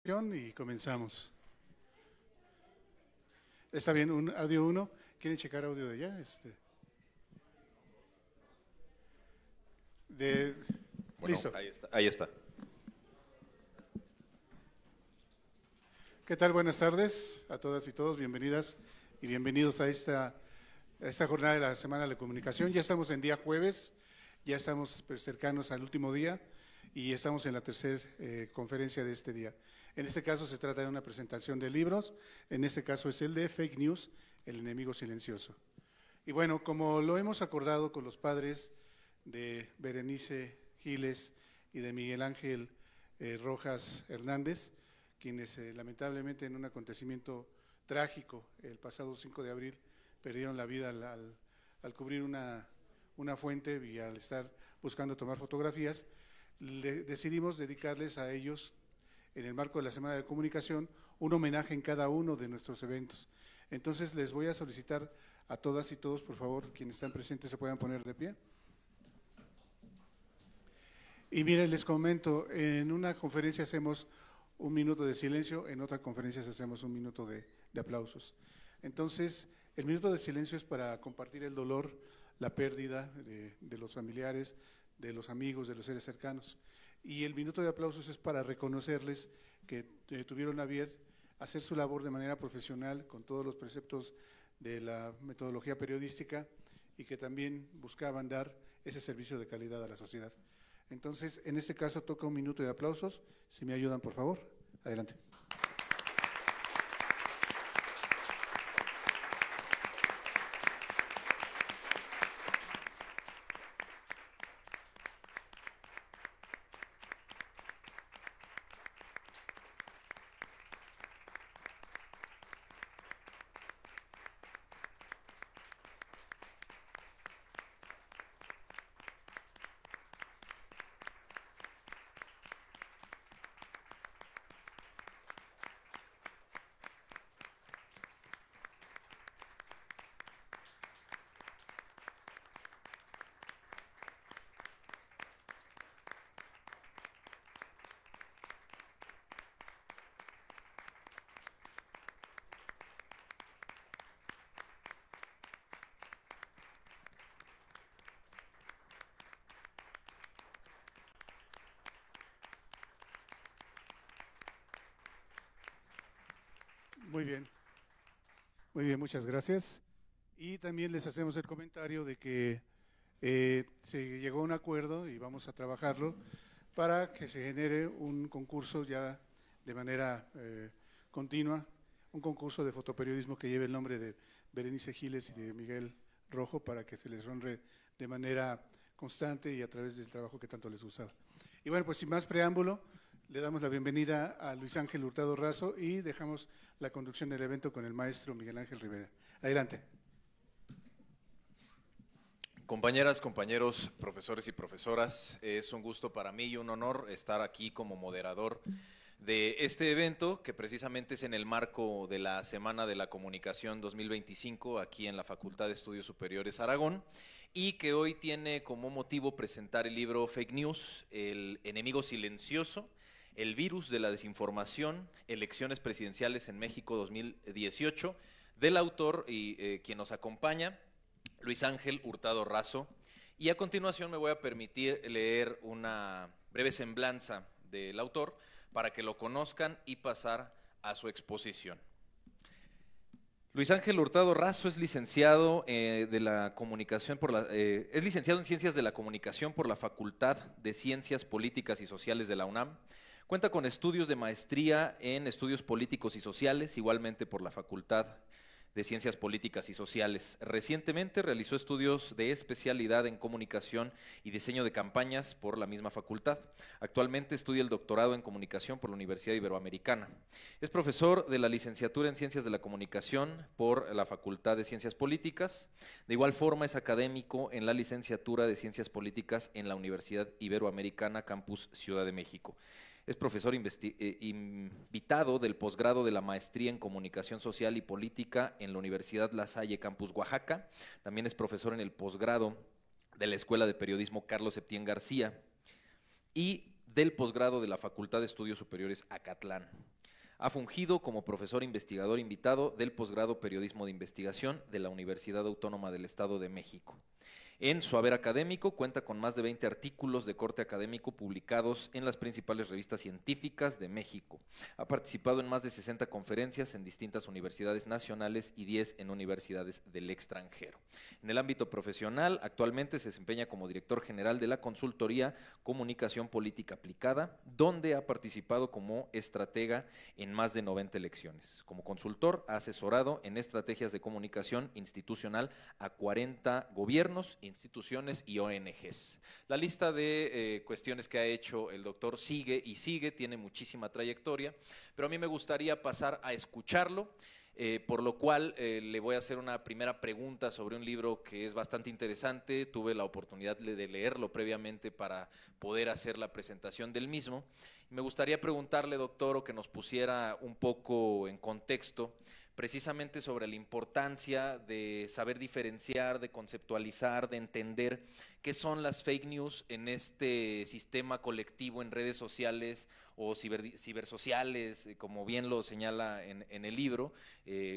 Y comenzamos. ¿Está bien? ¿Un audio 1? ¿Quieren checar audio de allá? Bueno, Listo. Ahí está. ¿Qué tal? Buenas tardes a todas y todos. Bienvenidas y bienvenidos a esta jornada de la Semana de la Comunicación. Ya estamos en día jueves, ya estamos cercanos al último día y estamos en la tercera conferencia de este día. En este caso se trata de una presentación de libros, en este caso es el de Fake News, el enemigo silencioso. Y bueno, como lo hemos acordado con los padres de Berenice Giles y de Miguel Ángel Rojas Hernández, quienes lamentablemente en un acontecimiento trágico el pasado 5 de abril perdieron la vida al cubrir una fuente y al estar buscando tomar fotografías, decidimos dedicarles a ellos, en el marco de la Semana de Comunicación, un homenaje en cada uno de nuestros eventos. Entonces les voy a solicitar a todas y todos, por favor, quienes están presentes se puedan poner de pie. Y miren, les comento, en una conferencia hacemos un minuto de silencio, en otras conferencias hacemos un minuto de aplausos. Entonces, el minuto de silencio es para compartir el dolor, la pérdida de los familiares, de los amigos, de los seres cercanos. Y el minuto de aplausos es para reconocerles que tuvieron a bien hacer su labor de manera profesional, con todos los preceptos de la metodología periodística y que también buscaban dar ese servicio de calidad a la sociedad. Entonces, en este caso toca un minuto de aplausos, si me ayudan por favor, adelante. Muy bien, muchas gracias. Y también les hacemos el comentario de que se llegó a un acuerdo y vamos a trabajarlo para que se genere un concurso ya de manera continua, un concurso de fotoperiodismo que lleve el nombre de Berenice Giles y de Miguel Rojo para que se les honre de manera constante y a través del trabajo que tanto les gustaba. Y bueno, pues sin más preámbulo, le damos la bienvenida a Luis Ángel Hurtado Razo y dejamos la conducción del evento con el maestro Miguel Ángel Rivera. Adelante. Compañeras, compañeros, profesores y profesoras, es un gusto para mí y un honor estar aquí como moderador de este evento que precisamente es en el marco de la Semana de la Comunicación 2025 aquí en la Facultad de Estudios Superiores Aragón y que hoy tiene como motivo presentar el libro Fake News, el enemigo silencioso, el virus de la desinformación, elecciones presidenciales en México 2018, del autor y quien nos acompaña, Luis Ángel Hurtado Razo. Y a continuación me voy a permitir leer una breve semblanza del autor para que lo conozcan y pasar a su exposición. Luis Ángel Hurtado Razo es licenciado es licenciado en Ciencias de la Comunicación por la Facultad de Ciencias Políticas y Sociales de la UNAM. Cuenta con estudios de maestría en Estudios Políticos y Sociales, igualmente por la Facultad de Ciencias Políticas y Sociales. Recientemente realizó estudios de especialidad en Comunicación y Diseño de Campañas por la misma facultad. Actualmente estudia el doctorado en Comunicación por la Universidad Iberoamericana. Es profesor de la licenciatura en Ciencias de la Comunicación por la Facultad de Ciencias Políticas. De igual forma es académico en la licenciatura de Ciencias Políticas en la Universidad Iberoamericana, Campus Ciudad de México. Es profesor invitado del posgrado de la Maestría en Comunicación Social y Política en la Universidad La Salle, Campus Oaxaca. También es profesor en el posgrado de la Escuela de Periodismo Carlos Septién García y del posgrado de la Facultad de Estudios Superiores Acatlán. Ha fungido como profesor investigador invitado del posgrado Periodismo de Investigación de la Universidad Autónoma del Estado de México. En su haber académico cuenta con más de 20 artículos de corte académico publicados en las principales revistas científicas de México. Ha participado en más de 60 conferencias en distintas universidades nacionales y 10 en universidades del extranjero. En el ámbito profesional, actualmente se desempeña como director general de la consultoría Comunicación Política Aplicada, donde ha participado como estratega en más de 90 elecciones. Como consultor, ha asesorado en estrategias de comunicación institucional a 40 gobiernos, instituciones y ONGs. La lista de cuestiones que ha hecho el doctor sigue y sigue, tiene muchísima trayectoria, pero a mí me gustaría pasar a escucharlo, por lo cual le voy a hacer una primera pregunta sobre un libro que es bastante interesante. Tuve la oportunidad de leerlo previamente para poder hacer la presentación del mismo. Me gustaría preguntarle, doctor, o que nos pusiera un poco en contexto precisamente sobre la importancia de saber diferenciar, de conceptualizar, de entender qué son las fake news en este sistema colectivo en redes sociales o cibersociales, como bien lo señala en el libro,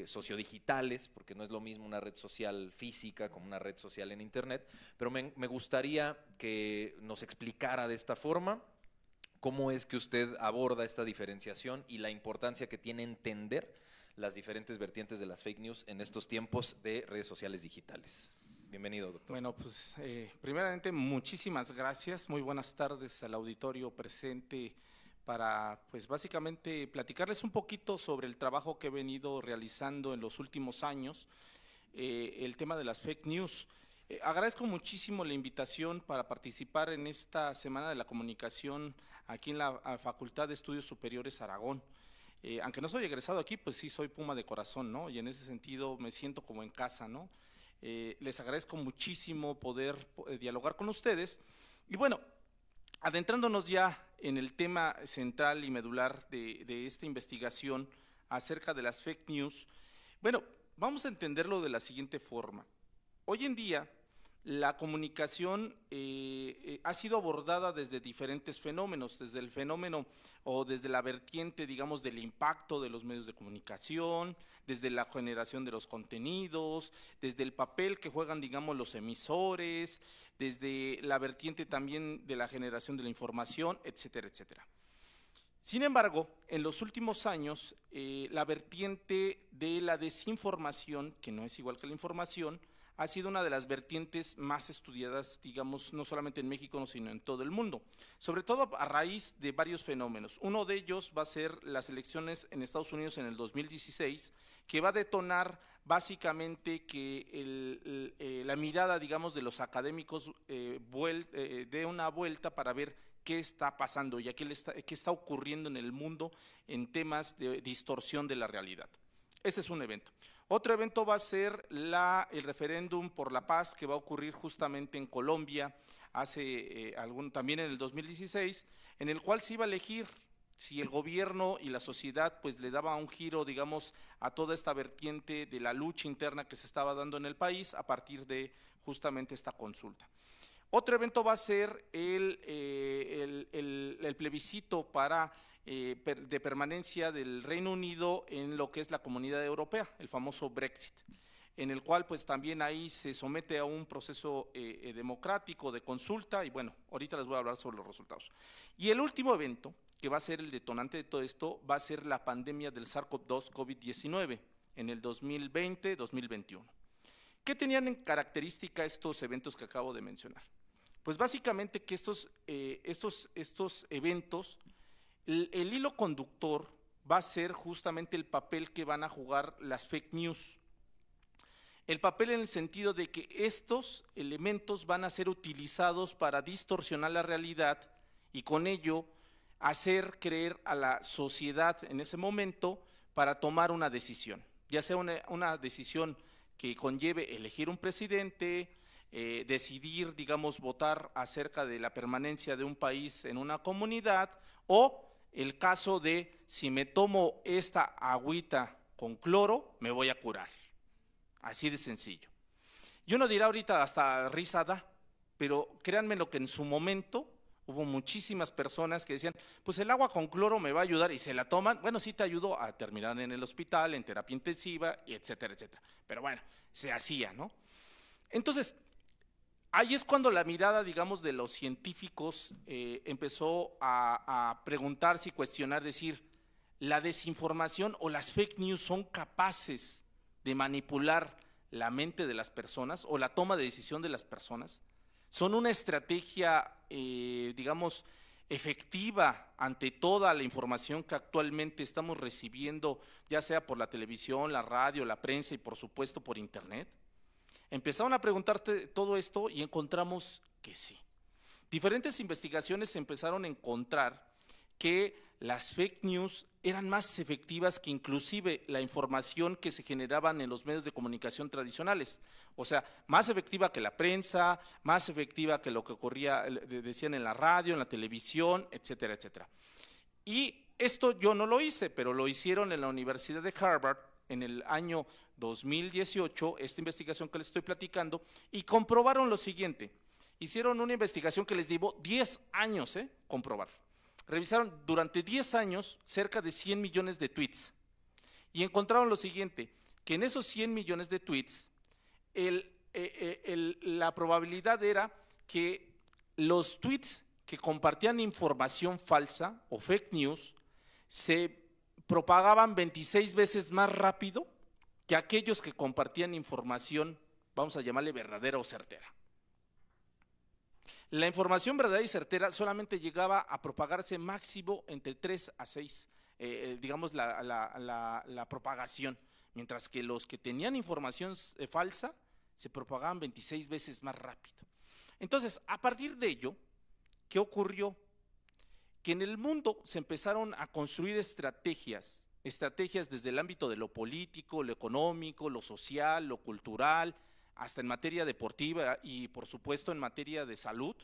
sociodigitales, porque no es lo mismo una red social física como una red social en internet, pero me gustaría que nos explicara de esta forma cómo es que usted aborda esta diferenciación y la importancia que tiene entender las diferentes vertientes de las fake news en estos tiempos de redes sociales digitales. Bienvenido, doctor. Bueno, pues primeramente muchísimas gracias, muy buenas tardes al auditorio presente para pues básicamente platicarles un poquito sobre el trabajo que he venido realizando en los últimos años, el tema de las fake news. Agradezco muchísimo la invitación para participar en esta Semana de la Comunicación aquí en la Facultad de Estudios Superiores Aragón. Aunque no soy egresado aquí, pues sí soy Puma de corazón, ¿no? Y en ese sentido me siento como en casa, ¿no? Les agradezco muchísimo poder dialogar con ustedes. Y bueno, adentrándonos ya en el tema central y medular de esta investigación acerca de las fake news, bueno, vamos a entenderlo de la siguiente forma. Hoy en día, la comunicación ha sido abordada desde diferentes fenómenos, desde el fenómeno o desde la vertiente, digamos, del impacto de los medios de comunicación, desde la generación de los contenidos, desde el papel que juegan, digamos, los emisores, desde la vertiente también de la generación de la información, etcétera, etcétera. Sin embargo, en los últimos años, la vertiente de la desinformación, que no es igual que la información, ha sido una de las vertientes más estudiadas, digamos, no solamente en México, sino en todo el mundo, sobre todo a raíz de varios fenómenos. Uno de ellos va a ser las elecciones en Estados Unidos en el 2016, que va a detonar básicamente que la mirada, digamos, de los académicos dé una vuelta para ver qué está pasando y qué está ocurriendo en el mundo en temas de distorsión de la realidad. Ese es un evento. Otro evento va a ser el referéndum por la paz que va a ocurrir justamente en Colombia también en el 2016, en el cual se iba a elegir si el gobierno y la sociedad pues le daba un giro, digamos, a toda esta vertiente de la lucha interna que se estaba dando en el país a partir de justamente esta consulta. Otro evento va a ser el plebiscito de permanencia del Reino Unido en lo que es la Comunidad Europea, el famoso Brexit, en el cual pues también ahí se somete a un proceso democrático de consulta y bueno, ahorita les voy a hablar sobre los resultados. Y el último evento, que va a ser el detonante de todo esto, va a ser la pandemia del SARS-CoV-2 COVID-19 en el 2020-2021. ¿Qué tenían en característica estos eventos que acabo de mencionar? Pues básicamente que estos eventos, el hilo conductor va a ser justamente el papel que van a jugar las fake news. El papel en el sentido de que estos elementos van a ser utilizados para distorsionar la realidad y con ello hacer creer a la sociedad en ese momento para tomar una decisión, ya sea una decisión que conlleve elegir un presidente, decidir, digamos, votar acerca de la permanencia de un país en una comunidad o el caso de si me tomo esta agüita con cloro, me voy a curar. Así de sencillo. Y uno dirá ahorita hasta risa da, pero créanme lo que en su momento Hubo muchísimas personas que decían, pues el agua con cloro me va a ayudar y se la toman. Bueno, sí te ayudó a terminar en el hospital, en terapia intensiva, y etcétera, etcétera. Pero bueno, se hacía, ¿no? Entonces, ahí es cuando la mirada, digamos, de los científicos empezó a preguntarse y cuestionar, decir, ¿la desinformación o las fake news son capaces de manipular la mente de las personas o la toma de decisión de las personas? ¿Son una estrategia, digamos, efectiva ante toda la información que actualmente estamos recibiendo, ya sea por la televisión, la radio, la prensa y por supuesto por internet? Empezaron a preguntarte todo esto y encontramos que sí. Diferentes investigaciones empezaron a encontrar que las fake news eran más efectivas que inclusive la información que se generaban en los medios de comunicación tradicionales. O sea, más efectiva que la prensa, más efectiva que lo que ocurría, decían en la radio, en la televisión, etcétera, etcétera. Y esto yo no lo hice, pero lo hicieron en la Universidad de Harvard en el año 2018, esta investigación que les estoy platicando, y comprobaron lo siguiente. Hicieron una investigación que les llevó 10 años comprobar. Revisaron durante 10 años cerca de 100 millones de tweets y encontraron lo siguiente, que en esos 100 millones de tweets la probabilidad era que los tweets que compartían información falsa o fake news se propagaban 26 veces más rápido que aquellos que compartían información, vamos a llamarle verdadera o certera. La información verdadera y certera solamente llegaba a propagarse máximo entre 3 a 6, digamos la propagación, mientras que los que tenían información falsa se propagaban 26 veces más rápido. Entonces, a partir de ello, ¿qué ocurrió? Que en el mundo se empezaron a construir estrategias desde el ámbito de lo político, lo económico, lo social, lo cultural, hasta en materia deportiva y por supuesto en materia de salud,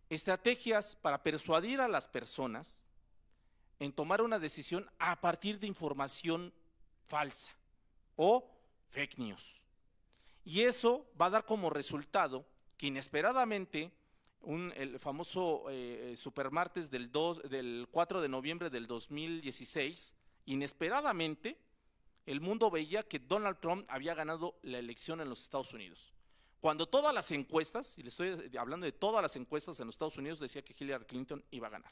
estrategias para persuadir a las personas en tomar una decisión a partir de información falsa o fake news. Y eso va a dar como resultado que inesperadamente el famoso supermartes del 4 de noviembre del 2016, inesperadamente el mundo veía que Donald Trump había ganado la elección en los Estados Unidos. Cuando todas las encuestas, y le estoy hablando de todas las encuestas en los Estados Unidos, decía que Hillary Clinton iba a ganar.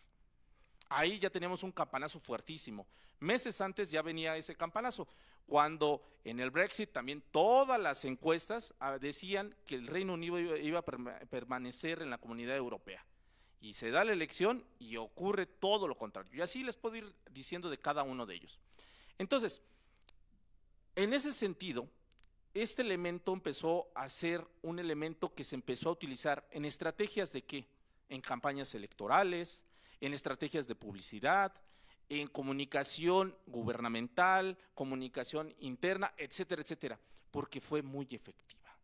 Ahí ya teníamos un campanazo fuertísimo. Meses antes ya venía ese campanazo, cuando en el Brexit también todas las encuestas decían que el Reino Unido iba a permanecer en la Comunidad Europea. Y se da la elección y ocurre todo lo contrario. Y así les puedo ir diciendo de cada uno de ellos. Entonces, en ese sentido, este elemento empezó a ser un elemento que se empezó a utilizar en estrategias de ¿qué? En campañas electorales, en estrategias de publicidad, en comunicación gubernamental, comunicación interna, etcétera, etcétera, porque fue muy efectiva.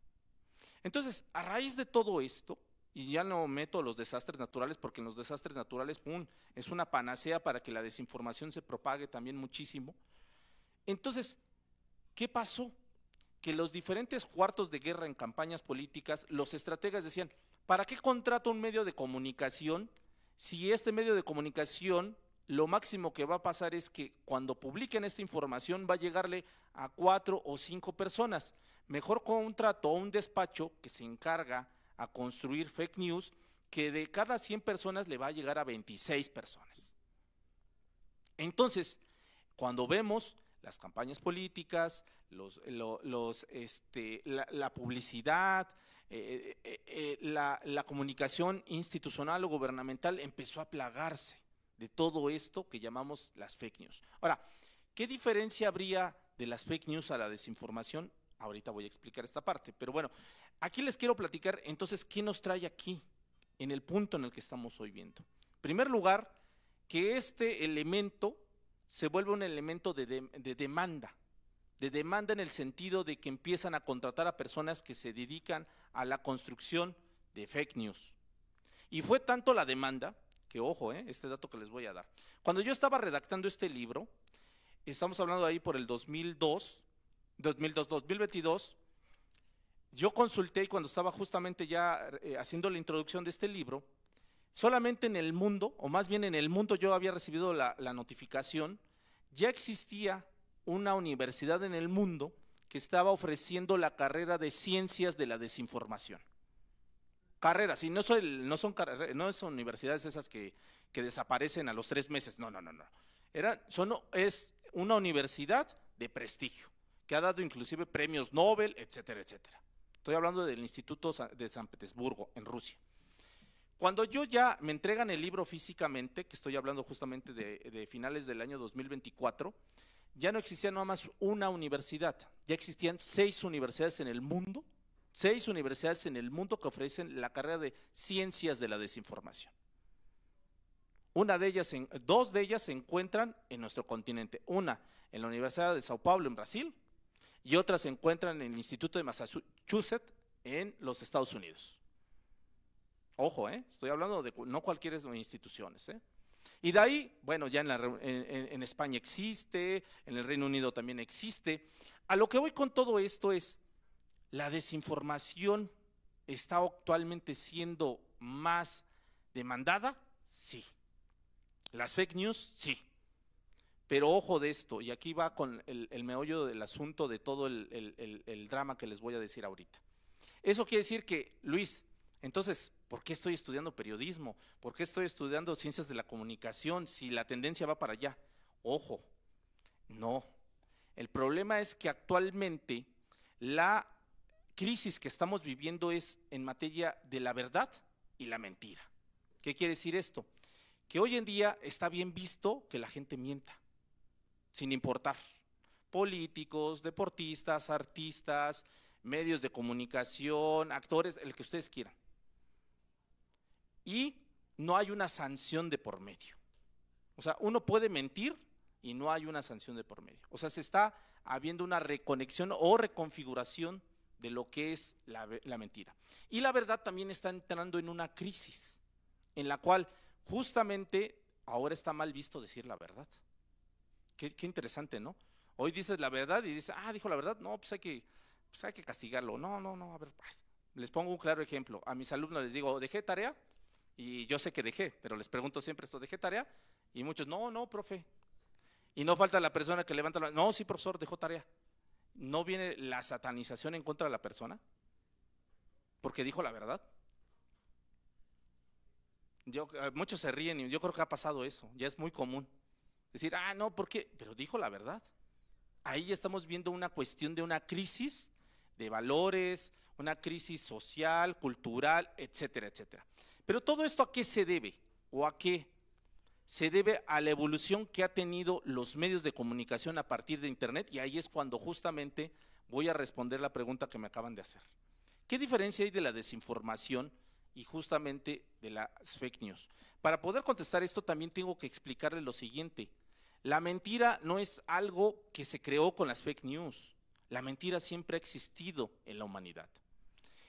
Entonces, a raíz de todo esto, y ya no meto los desastres naturales, porque en los desastres naturales, es una panacea para que la desinformación se propague también muchísimo. Entonces, ¿qué pasó? Que los diferentes cuartos de guerra en campañas políticas, los estrategas decían, ¿para qué contrato un medio de comunicación si este medio de comunicación lo máximo que va a pasar es que cuando publiquen esta información va a llegarle a 4 o 5 personas? Mejor contrato un despacho que se encarga a construir fake news, que de cada 100 personas le va a llegar a 26 personas. Entonces, cuando vemos las campañas políticas, la publicidad, la comunicación institucional o gubernamental empezó a plagarse de todo esto que llamamos las fake news. Ahora, ¿qué diferencia habría de las fake news a la desinformación? Ahorita voy a explicar esta parte, pero bueno, aquí les quiero platicar entonces qué nos trae aquí, en el punto en el que estamos hoy viendo. En primer lugar, que este elemento se vuelve un elemento de demanda en el sentido de que empiezan a contratar a personas que se dedican a la construcción de fake news. Y fue tanto la demanda, que ojo, este dato que les voy a dar. Cuando yo estaba redactando este libro, estamos hablando ahí por el 2022, yo consulté y cuando estaba justamente ya haciendo la introducción de este libro, solamente en el mundo, o más bien en el mundo yo había recibido la notificación, ya existía una universidad en el mundo que estaba ofreciendo la carrera de Ciencias de la Desinformación. Carreras, y no son universidades esas que desaparecen a los 3 meses, no. Es una universidad de prestigio, que ha dado inclusive premios Nobel, etcétera, etcétera. Estoy hablando del Instituto de San Petersburgo, en Rusia. Cuando yo ya me entregan el libro físicamente, que estoy hablando justamente de finales del año 2024, ya no existía nada más una universidad, ya existían 6 universidades en el mundo, 6 universidades en el mundo que ofrecen la carrera de Ciencias de la Desinformación. Dos de ellas se encuentran en nuestro continente, una en la Universidad de Sao Paulo en Brasil y otra se encuentran en el Instituto de Massachusetts en los Estados Unidos. Ojo, estoy hablando de no cualquier instituciones. Y de ahí, bueno, ya en España existe, en el Reino Unido también existe. A lo que voy con todo esto es, ¿la desinformación está actualmente siendo más demandada? Sí. ¿Las fake news? Sí. Pero ojo de esto, y aquí va con el meollo del asunto de todo el drama que les voy a decir ahorita. Eso quiere decir que, Luis, entonces, ¿por qué estoy estudiando periodismo? ¿Por qué estoy estudiando ciencias de la comunicación si la tendencia va para allá? Ojo, no. El problema es que actualmente la crisis que estamos viviendo es en materia de la verdad y la mentira. ¿Qué quiere decir esto? Que hoy en día está bien visto que la gente mienta, sin importar. Políticos, deportistas, artistas, medios de comunicación, actores, el que ustedes quieran. Y no hay una sanción de por medio. O sea, uno puede mentir y no hay una sanción de por medio. O sea, se está habiendo una reconexión o reconfiguración de lo que es la mentira. Y la verdad también está entrando en una crisis, en la cual justamente ahora está mal visto decir la verdad. Qué interesante, ¿no? Hoy dices la verdad y dices, dijo la verdad, no, pues hay que castigarlo. No, a ver, pues, les pongo un claro ejemplo. A mis alumnos les digo, ¿dejé tarea? Y yo sé que dejé, pero les pregunto siempre esto, ¿dejé tarea? Y muchos, no, profe. Y no falta la persona que levanta la mano, no, sí, profesor, dejó tarea. ¿No viene la satanización en contra de la persona? Porque dijo la verdad. Muchos se ríen y yo creo que ha pasado eso, ya es muy común. Decir, no, ¿por qué? Pero dijo la verdad. Ahí ya estamos viendo una cuestión de una crisis de valores, una crisis social, cultural, etcétera, etcétera. Pero todo esto, ¿a qué se debe? ¿O a qué? Se debe a la evolución que ha tenido los medios de comunicación a partir de Internet, y ahí es cuando justamente voy a responder la pregunta que me acaban de hacer. ¿Qué diferencia hay de la desinformación y justamente de las fake news? Para poder contestar esto también tengo que explicarle lo siguiente. La mentira no es algo que se creó con las fake news. La mentira siempre ha existido en la humanidad.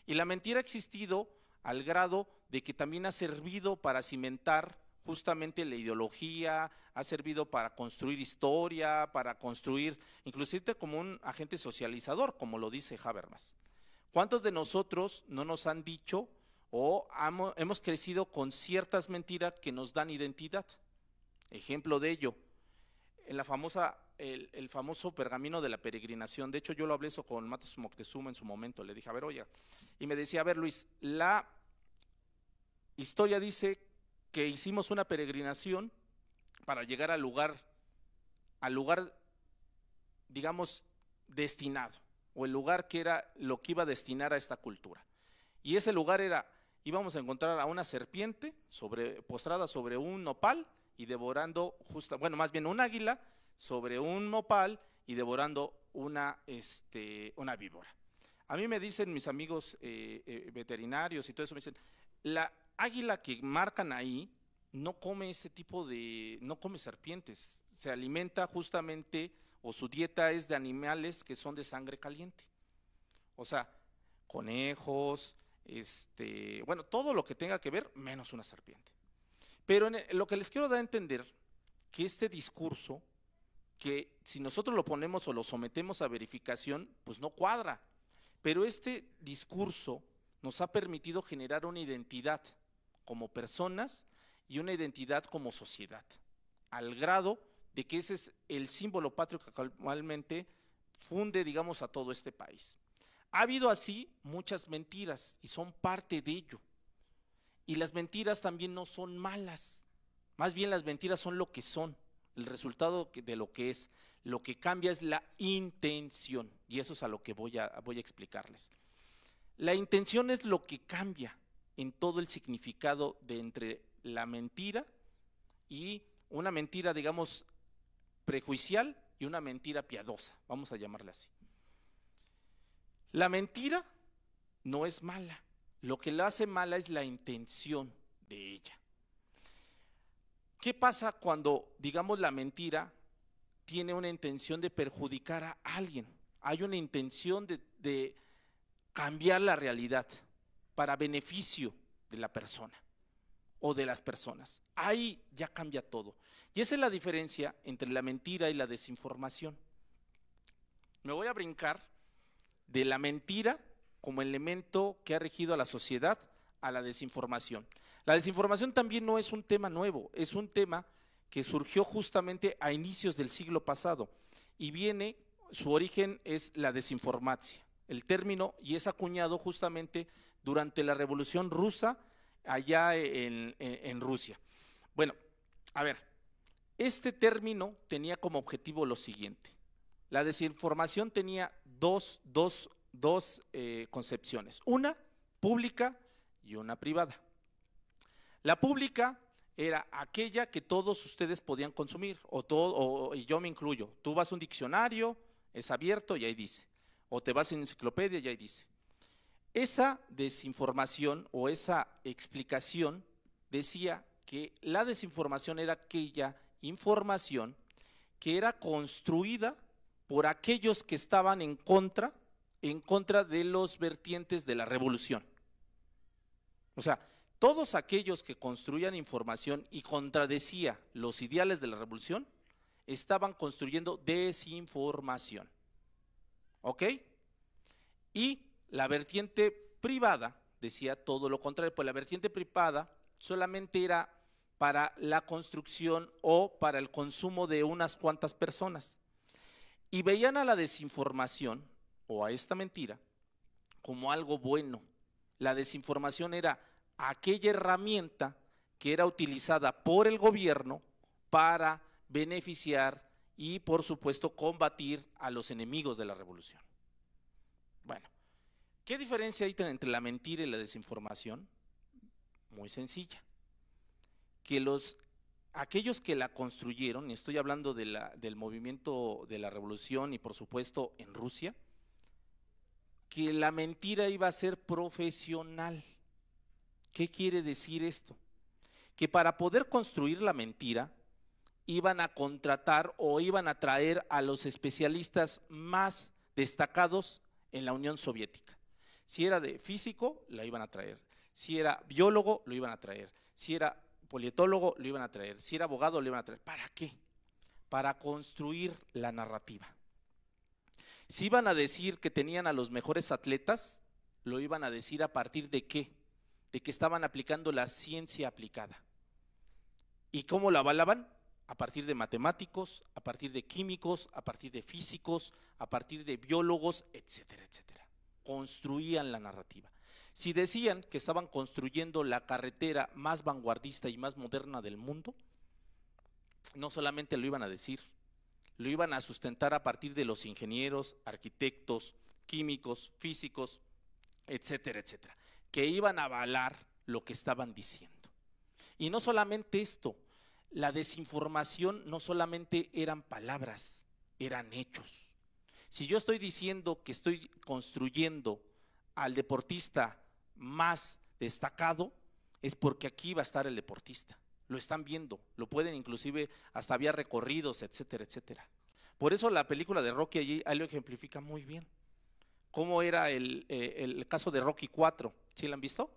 Y la mentira ha existido al grado de que también ha servido para cimentar justamente la ideología, ha servido para construir historia, para construir, inclusive como un agente socializador, como lo dice Habermas. ¿Cuántos de nosotros no nos han dicho o hemos crecido con ciertas mentiras que nos dan identidad? Ejemplo de ello, en el famoso pergamino de la peregrinación. De hecho, yo lo hablé eso con Matos Moctezuma en su momento. Le dije, a ver, oye, y me decía, a ver, Luis, la historia dice que hicimos una peregrinación para llegar al lugar, digamos, destinado, o el lugar que era lo que iba a destinar a esta cultura. Y ese lugar era, íbamos a encontrar a una serpiente postrada sobre un nopal y devorando, más bien un águila sobre un nopal y devorando una víbora. A mí me dicen mis amigos veterinarios y todo eso, me dicen, la águila que marcan ahí no come no come serpientes, se alimenta justamente, o su dieta es de animales que son de sangre caliente. O sea, conejos, todo lo que tenga que ver, menos una serpiente. Pero lo que les quiero dar a entender, que este discurso, que si nosotros lo ponemos o lo sometemos a verificación, pues no cuadra. Pero este discurso nos ha permitido generar una identidad como personas y una identidad como sociedad, al grado de que ese es el símbolo patrio que actualmente funde, digamos, a todo este país. Ha habido así muchas mentiras y son parte de ello. Y las mentiras también no son malas, más bien las mentiras son lo que son, el resultado de lo que es. Lo que cambia es la intención, y eso es a lo que voy a explicarles. La intención es lo que cambia en todo el significado de entre la mentira y una mentira, digamos, prejuicial y una mentira piadosa, vamos a llamarla así. La mentira no es mala, lo que la hace mala es la intención de ella. ¿Qué pasa cuando, digamos, la mentira tiene una intención de perjudicar a alguien? Hay una intención de cambiar la realidad para beneficio de la persona o de las personas. Ahí ya cambia todo. Y esa es la diferencia entre la mentira y la desinformación. Me voy a brincar de la mentira como elemento que ha regido a la sociedad a la desinformación. La desinformación también no es un tema nuevo, es un tema que surgió justamente a inicios del siglo pasado y su origen es la desinformacia, el término, y es acuñado justamente durante la Revolución Rusa allá en Rusia. Bueno, a ver, este término tenía como objetivo lo siguiente. La desinformación tenía dos concepciones, una pública y una privada. La pública era aquella que todos ustedes podían consumir, y yo me incluyo. Tú vas a un diccionario, es abierto y ahí dice, o te vas a una enciclopedia y ahí dice. Esa desinformación o esa explicación decía que la desinformación era aquella información que era construida por aquellos que estaban en contra de los vertientes de la revolución. O sea, todos aquellos que construían información y contradecía los ideales de la revolución estaban construyendo desinformación. ¿Ok? Y la vertiente privada decía todo lo contrario, pues la vertiente privada solamente era para la construcción o para el consumo de unas cuantas personas. Y veían a la desinformación o a esta mentira como algo bueno. La desinformación era aquella herramienta que era utilizada por el gobierno para beneficiar y, por supuesto, combatir a los enemigos de la revolución. Bueno, ¿qué diferencia hay entre la mentira y la desinformación? Muy sencilla. Que aquellos que la construyeron, y estoy hablando del movimiento de la revolución y, por supuesto, en Rusia, que la mentira iba a ser profesional. ¿Qué quiere decir esto? Que para poder construir la mentira iban a contratar o iban a traer a los especialistas más destacados en la Unión Soviética. Si era de físico, la iban a traer. Si era biólogo, lo iban a traer. Si era politólogo, lo iban a traer. Si era abogado, lo iban a traer. ¿Para qué? Para construir la narrativa. Si iban a decir que tenían a los mejores atletas, lo iban a decir a partir de qué? De que estaban aplicando la ciencia aplicada. ¿Y cómo la avalaban? A partir de matemáticos, a partir de químicos, a partir de físicos, a partir de biólogos, etcétera, etcétera. Construían la narrativa. Si decían que estaban construyendo la carretera más vanguardista y más moderna del mundo, no solamente lo iban a decir, lo iban a sustentar a partir de los ingenieros, arquitectos, químicos, físicos, etcétera, etcétera, que iban a avalar lo que estaban diciendo. Y no solamente esto, la desinformación no solamente eran palabras, eran hechos. Si yo estoy diciendo que estoy construyendo al deportista más destacado, es porque aquí va a estar el deportista. Lo están viendo, lo pueden inclusive, hasta había recorridos, etcétera, etcétera. Por eso la película de Rocky allí lo ejemplifica muy bien. ¿Cómo era el caso de Rocky 4? ¿Sí lo han visto?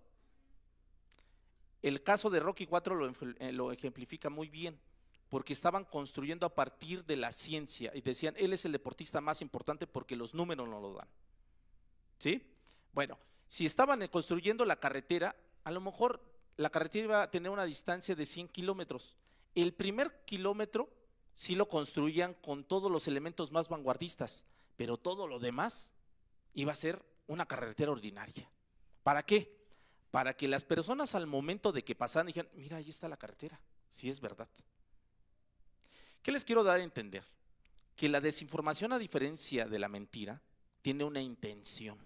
El caso de Rocky 4 lo ejemplifica muy bien, porque estaban construyendo a partir de la ciencia y decían, él es el deportista más importante porque los números no lo dan. ¿Sí? Bueno, si estaban construyendo la carretera, a lo mejor la carretera iba a tener una distancia de 100 kilómetros. El primer kilómetro sí lo construían con todos los elementos más vanguardistas, pero todo lo demás iba a ser una carretera ordinaria. ¿Para qué? Para que las personas al momento de que pasaran dijeran, mira, ahí está la carretera, sí es verdad. ¿Qué les quiero dar a entender? Que la desinformación, a diferencia de la mentira, tiene una intención.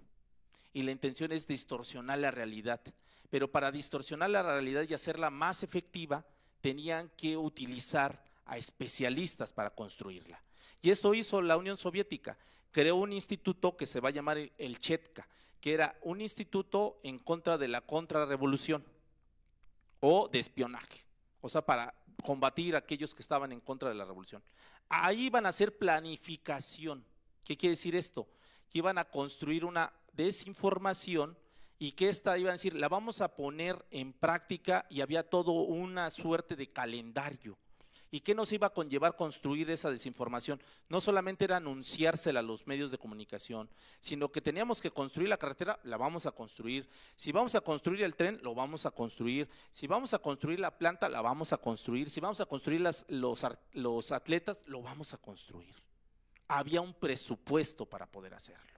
Y la intención es distorsionar la realidad. Pero para distorsionar la realidad y hacerla más efectiva, tenían que utilizar a especialistas para construirla. Y esto hizo la Unión Soviética. Creó un instituto que se va a llamar el Chetka, que era un instituto en contra de la contrarrevolución o de espionaje, o sea, para combatir a aquellos que estaban en contra de la revolución. Ahí iban a hacer planificación. ¿Qué quiere decir esto? Que iban a construir una desinformación y que esta iban a decir, la vamos a poner en práctica, y había todo una suerte de calendario. ¿Y qué nos iba a conllevar construir esa desinformación? No solamente era anunciársela a los medios de comunicación, sino que teníamos que construir la carretera, la vamos a construir. Si vamos a construir el tren, lo vamos a construir. Si vamos a construir la planta, la vamos a construir. Si vamos a construir los atletas, lo vamos a construir. Había un presupuesto para poder hacerlo.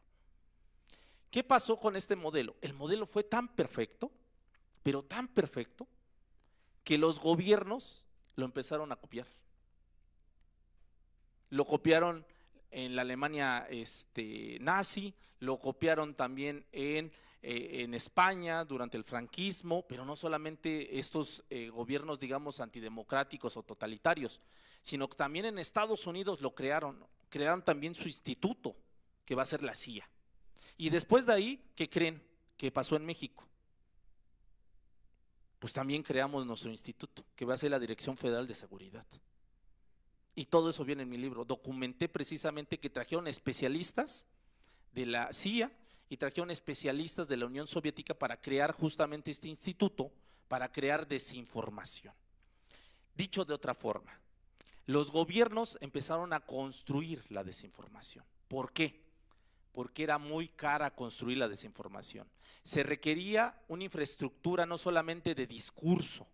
¿Qué pasó con este modelo? El modelo fue tan perfecto, pero tan perfecto, que los gobiernos lo empezaron a copiar. Lo copiaron en la Alemania nazi, lo copiaron también en España durante el franquismo, pero no solamente estos gobiernos, digamos, antidemocráticos o totalitarios, sino que también en Estados Unidos lo crearon también su instituto, que va a ser la CIA. Y después de ahí, ¿qué creen que pasó en México? Pues también creamos nuestro instituto, que va a ser la Dirección Federal de Seguridad. Y todo eso viene en mi libro. Documenté precisamente que trajeron especialistas de la CIA y trajeron especialistas de la Unión Soviética para crear justamente este instituto, para crear desinformación. Dicho de otra forma, los gobiernos empezaron a construir la desinformación. ¿Por qué? Porque era muy cara construir la desinformación. Se requería una infraestructura no solamente de discurso,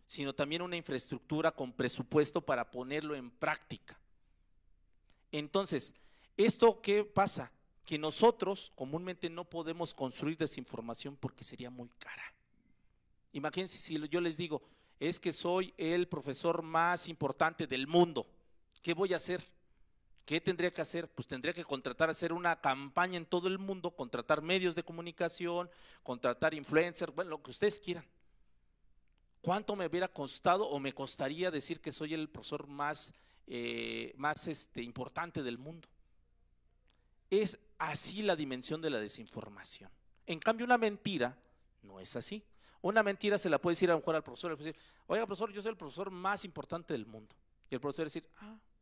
sino también una infraestructura con presupuesto para ponerlo en práctica. Entonces, ¿esto qué pasa? Que nosotros comúnmente no podemos construir desinformación porque sería muy cara. Imagínense si yo les digo, es que soy el profesor más importante del mundo, ¿qué voy a hacer? ¿Qué tendría que hacer? Pues tendría que hacer una campaña en todo el mundo, contratar medios de comunicación, contratar influencers, bueno, lo que ustedes quieran. ¿Cuánto me hubiera costado o me costaría decir que soy el profesor más importante del mundo? Es así la dimensión de la desinformación. En cambio, una mentira no es así. Una mentira se la puede decir a lo mejor al profesor, le puede decir, oiga, profesor, yo soy el profesor más importante del mundo. Y el profesor va a decir,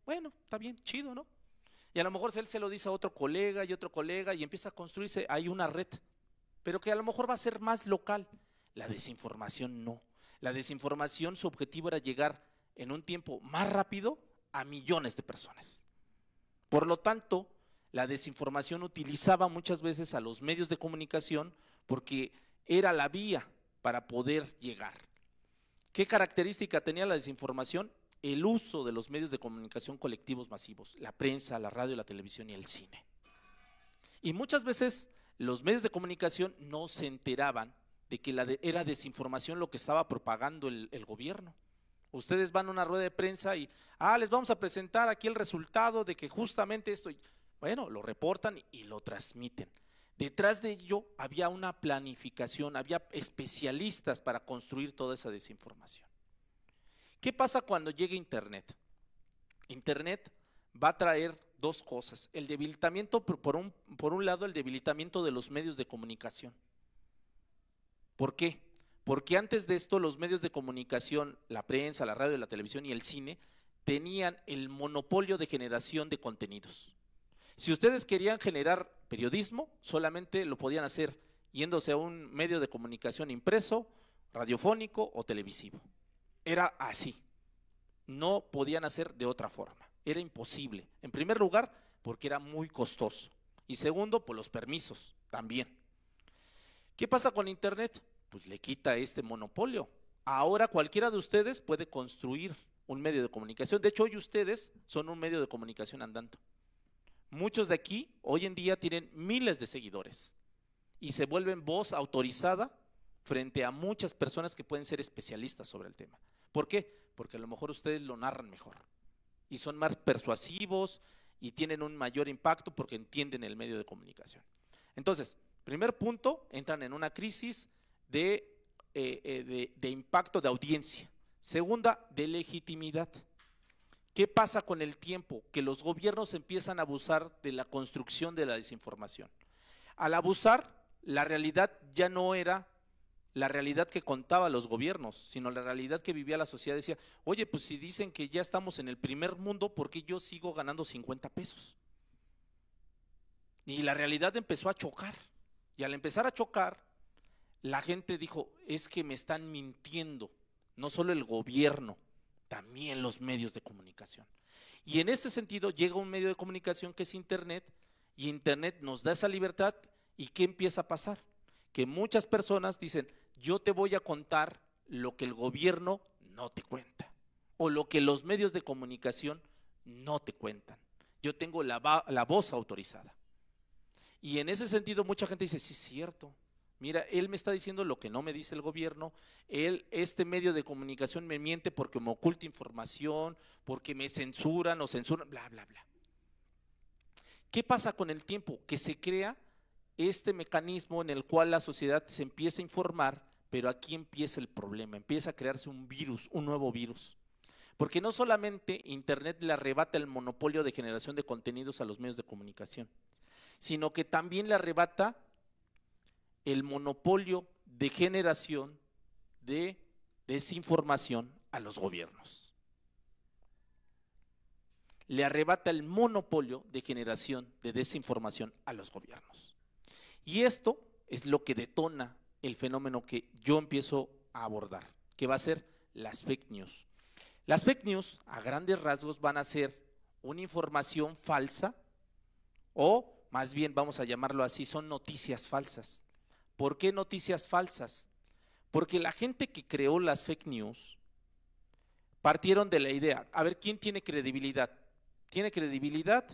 bueno, está bien, chido, ¿no? Y a lo mejor él se lo dice a otro colega y empieza a construirse ahí una red, pero que a lo mejor va a ser más local. La desinformación no. La desinformación, su objetivo era llegar en un tiempo más rápido a millones de personas. Por lo tanto, la desinformación utilizaba muchas veces a los medios de comunicación porque era la vía para poder llegar. ¿Qué característica tenía la desinformación? El uso de los medios de comunicación colectivos masivos, la prensa, la radio, la televisión y el cine. Y muchas veces los medios de comunicación no se enteraban de que era desinformación lo que estaba propagando el gobierno. Ustedes van a una rueda de prensa y, les vamos a presentar aquí el resultado de que justamente esto, bueno, lo reportan y lo transmiten. Detrás de ello había una planificación, había especialistas para construir toda esa desinformación. ¿Qué pasa cuando llegue Internet? Internet va a traer dos cosas. El debilitamiento, por un lado, el debilitamiento de los medios de comunicación. ¿Por qué? Porque antes de esto los medios de comunicación, la prensa, la radio, la televisión y el cine, tenían el monopolio de generación de contenidos. Si ustedes querían generar periodismo, solamente lo podían hacer yéndose a un medio de comunicación impreso, radiofónico o televisivo. Era así, no podían hacer de otra forma, era imposible. En primer lugar, porque era muy costoso y segundo, por los permisos también. ¿Qué pasa con Internet? pues le quita este monopolio. Ahora cualquiera de ustedes puede construir un medio de comunicación. De hecho, hoy ustedes son un medio de comunicación andando. Muchos de aquí hoy en día tienen miles de seguidores y se vuelven voz autorizada frente a muchas personas que pueden ser especialistas sobre el tema. ¿Por qué? Porque a lo mejor ustedes lo narran mejor y son más persuasivos y tienen un mayor impacto porque entienden el medio de comunicación. Entonces, primer punto, entran en una crisis de impacto de audiencia. Segunda, de legitimidad. ¿Qué pasa con el tiempo? Que los gobiernos empiezan a abusar de la construcción de la desinformación. Al abusar, la realidad ya no era la realidad que contaba los gobiernos, sino la realidad que vivía la sociedad. Decía, oye, pues si dicen que ya estamos en el primer mundo, ¿por qué yo sigo ganando 50 pesos? Y la realidad empezó a chocar. Y al empezar a chocar, la gente dijo, es que me están mintiendo, no solo el gobierno, también los medios de comunicación. Y en ese sentido llega un medio de comunicación que es Internet, y Internet nos da esa libertad. ¿Y qué empieza a pasar? Que muchas personas dicen, yo te voy a contar lo que el gobierno no te cuenta, o lo que los medios de comunicación no te cuentan. Yo tengo la voz autorizada. Y en ese sentido mucha gente dice, sí es cierto, mira, él me está diciendo lo que no me dice el gobierno, este medio de comunicación me miente porque me oculta información, porque me censuran o censuran, bla, bla, bla. ¿Qué pasa con el tiempo? Que se crea este mecanismo en el cual la sociedad se empieza a informar, pero aquí empieza el problema, empieza a crearse un virus, un nuevo virus. Porque no solamente Internet le arrebata el monopolio de generación de contenidos a los medios de comunicación, sino que también le arrebata el monopolio de generación de desinformación a los gobiernos. Le arrebata el monopolio de generación de desinformación a los gobiernos. Y esto es lo que detona el fenómeno que yo empiezo a abordar, que va a ser las fake news. Las fake news, a grandes rasgos, van a ser una información falsa, o más bien vamos a llamarlo así, son noticias falsas. ¿Por qué noticias falsas? Porque la gente que creó las fake news partieron de la idea, a ver, ¿quién tiene credibilidad? ¿Tiene credibilidad?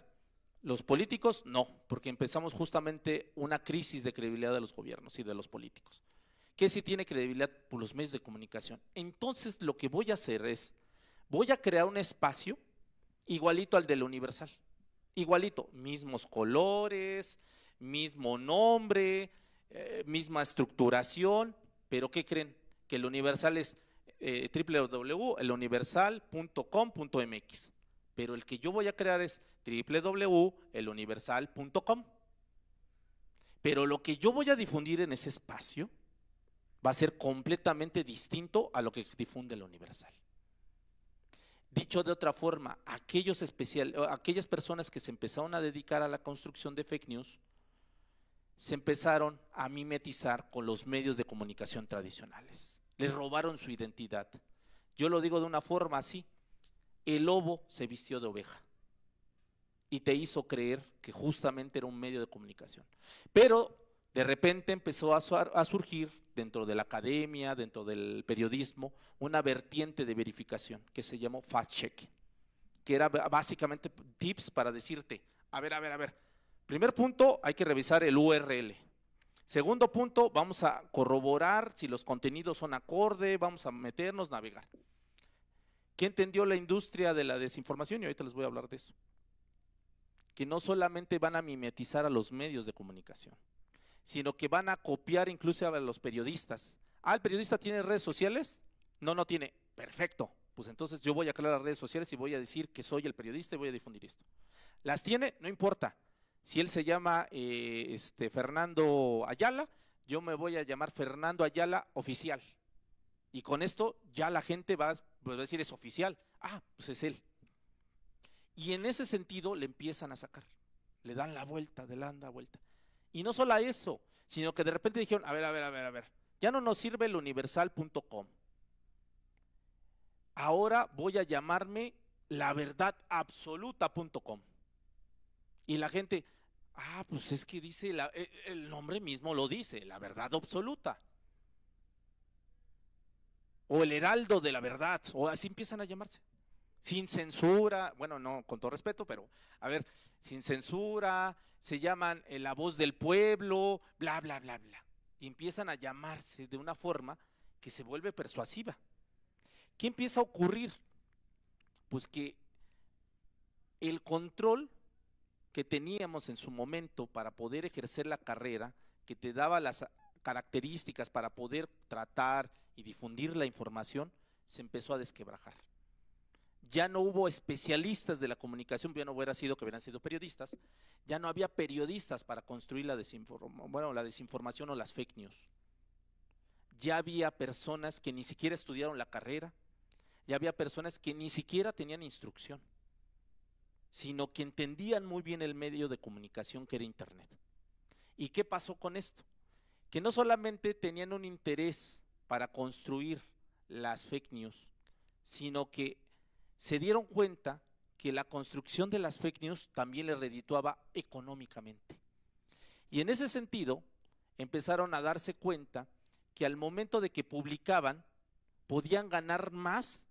¿Los políticos? No, porque empezamos justamente una crisis de credibilidad de los gobiernos y de los políticos. ¿Qué sí tiene credibilidad? Por los medios de comunicación. Entonces lo que voy a hacer es, voy a crear un espacio igualito al del Universal. Igualito, mismos colores, mismo nombre, misma estructuración, pero ¿qué creen? Que el Universal es www.eluniversal.com.mx, pero el que yo voy a crear es www.eluniversal.com. Pero lo que yo voy a difundir en ese espacio va a ser completamente distinto a lo que difunde el Universal. Dicho de otra forma, aquellas personas que se empezaron a dedicar a la construcción de fake news se empezaron a mimetizar con los medios de comunicación tradicionales. Les robaron su identidad. Yo lo digo de una forma así: el lobo se vistió de oveja y te hizo creer que justamente era un medio de comunicación. Pero de repente empezó a surgir dentro de la academia, dentro del periodismo, una vertiente de verificación que se llamó fact-checking, que era básicamente tips para decirte, a ver, primer punto, hay que revisar el URL. Segundo punto, vamos a corroborar si los contenidos son acorde, vamos a meternos, navegar. ¿Qué entendió la industria de la desinformación? Y ahorita les voy a hablar de eso. Que no solamente van a mimetizar a los medios de comunicación, sino que van a copiar incluso a los periodistas. ¿El periodista tiene redes sociales? No tiene. Perfecto. Pues entonces yo voy a crear las redes sociales y voy a decir que soy el periodista y voy a difundir esto. ¿Las tiene? No importa. Si él se llama Fernando Ayala, yo me voy a llamar Fernando Ayala Oficial. Y con esto ya la gente va a decir es oficial. Pues es él. Y en ese sentido le empiezan a sacar. Le dan la vuelta, Y no solo a eso, sino que de repente dijeron, a ver, ya no nos sirve el universal.com. Ahora voy a llamarme laverdadabsoluta.com. Y la gente, pues es que dice, el nombre mismo lo dice, la verdad absoluta. o el Heraldo de la Verdad, o así empiezan a llamarse. Sin censura, bueno, no, con todo respeto, pero a ver, sin censura, se llaman La Voz del Pueblo, bla, bla, bla, bla. Y empiezan a llamarse de una forma que se vuelve persuasiva. ¿Qué empieza a ocurrir? Pues que el control que teníamos en su momento para poder ejercer la carrera, que te daba las características para poder tratar y difundir la información, se empezó a desquebrajar. Ya no hubo especialistas de la comunicación, ya no hubiera sido que hubieran sido periodistas, ya no había periodistas para construir la desinformación o las fake news. Ya había personas que ni siquiera estudiaron la carrera, ya había personas que ni siquiera tenían instrucción, sino que entendían muy bien el medio de comunicación que era Internet. ¿Y qué pasó con esto? Que no solamente tenían un interés para construir las fake news, sino que se dieron cuenta que la construcción de las fake news también les redituaba económicamente. Y en ese sentido, empezaron a darse cuenta que al momento de que publicaban, podían ganar más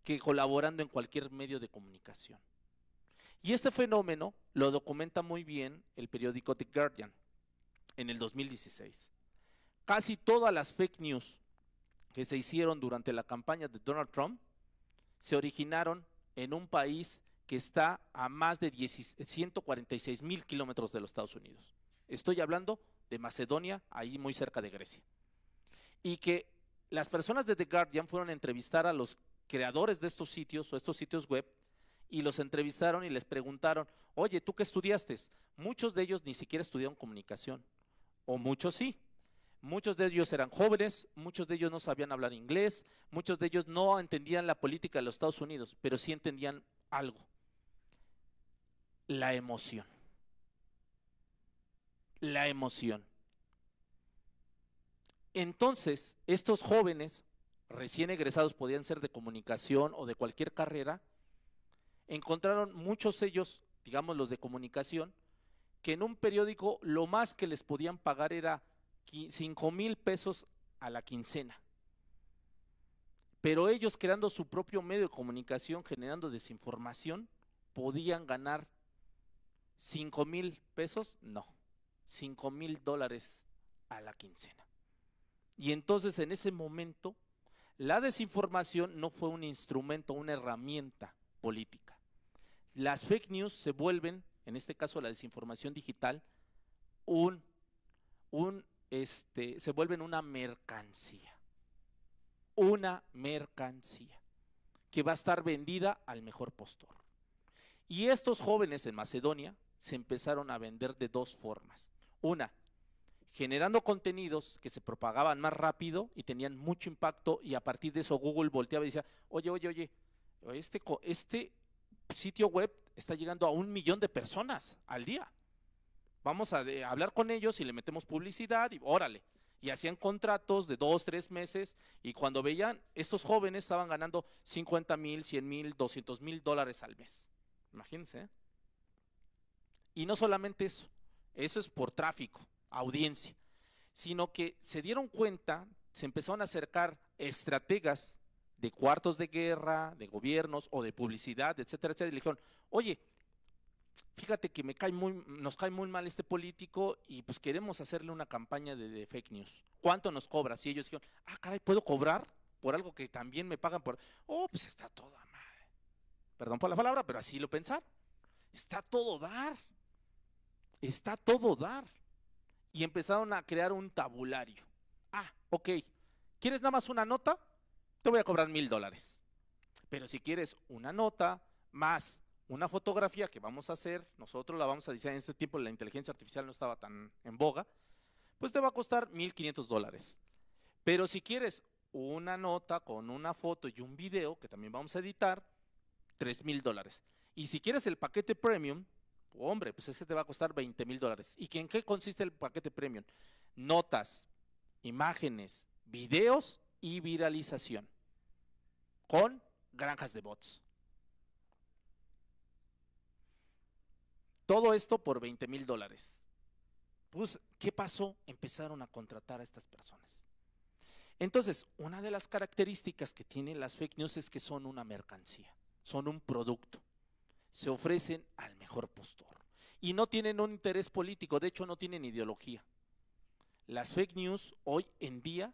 que colaborando en cualquier medio de comunicación. Y este fenómeno lo documenta muy bien el periódico The Guardian en el 2016. Casi todas las fake news que se hicieron durante la campaña de Donald Trump se originaron en un país que está a más de 146,000 kilómetros de los Estados Unidos. Estoy hablando de Macedonia, ahí muy cerca de Grecia. Y que las personas de The Guardian fueron a entrevistar a los creadores de estos sitios o estos sitios web y los entrevistaron y les preguntaron, oye, ¿tú qué estudiaste? Muchos de ellos ni siquiera estudiaron comunicación, o muchos sí. Muchos de ellos eran jóvenes, muchos de ellos no sabían hablar inglés, muchos de ellos no entendían la política de los Estados Unidos, pero sí entendían algo: la emoción. La emoción. Entonces, estos jóvenes recién egresados, podían ser de comunicación o de cualquier carrera, encontraron muchos ellos, digamos los de comunicación, que en un periódico lo más que les podían pagar era 5,000 pesos a la quincena. Pero ellos, creando su propio medio de comunicación, generando desinformación, podían ganar 5,000 pesos, no, $5,000 a la quincena. Y entonces en ese momento la desinformación no fue un instrumento, una herramienta política. Las fake news se vuelven, en este caso la desinformación digital, se vuelven una mercancía que va a estar vendida al mejor postor. Y estos jóvenes en Macedonia se empezaron a vender de dos formas. Una, generando contenidos que se propagaban más rápido y tenían mucho impacto, y a partir de eso Google volteaba y decía, oye, este sitio web está llegando a 1,000,000 de personas al día. Vamos a hablar con ellos y le metemos publicidad y órale. Y hacían contratos de 2, 3 meses, y cuando veían, estos jóvenes estaban ganando 50,000, 100,000, $200,000 al mes. Imagínense, ¿eh? Y no solamente eso es por tráfico, audiencia, sino que se dieron cuenta, se empezaron a acercar estrategas de cuartos de guerra, de gobiernos o de publicidad, etcétera, etcétera, y le dijeron, oye, fíjate que nos cae muy mal este político y pues queremos hacerle una campaña de fake news. ¿Cuánto nos cobras? Y ellos dijeron, caray, ¿puedo cobrar por algo que también me pagan por? Pues está toda madre. Perdón por la palabra, pero así lo pensaron. Está todo dar. Y empezaron a crear un tabulario. Ok, ¿quieres nada más una nota? Te voy a cobrar $1,000. Pero si quieres una nota más una fotografía que vamos a hacer, nosotros la vamos a diseñar. En este tiempo la inteligencia artificial no estaba tan en boga, pues te va a costar $1,500. Pero si quieres una nota con una foto y un video, que también vamos a editar, $3,000. Y si quieres el paquete premium, hombre, pues ese te va a costar $20,000. ¿Y en qué consiste el paquete premium? Notas, imágenes, videos y viralización con granjas de bots. Todo esto por $20,000. Pues, ¿qué pasó? Empezaron a contratar a estas personas. Entonces, una de las características que tienen las fake news es que son una mercancía, son un producto, se ofrecen al mejor postor y no tienen un interés político, de hecho no tienen ideología. Las fake news hoy en día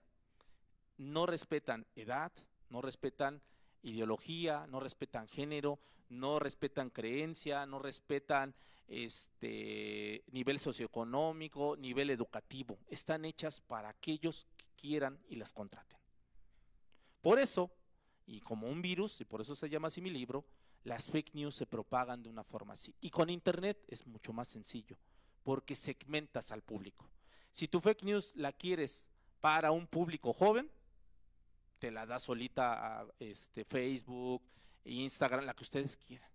no respetan edad, no respetan ideología, no respetan género, no respetan creencia, no respetan nivel socioeconómico, nivel educativo. Están hechas para aquellos que quieran y las contraten. Por eso, y como un virus, y por eso se llama así mi libro, las fake news se propagan de una forma así. Y con internet es mucho más sencillo, porque segmentas al público. Si tu fake news la quieres para un público joven, te la da solita a Facebook, Instagram, la que ustedes quieran.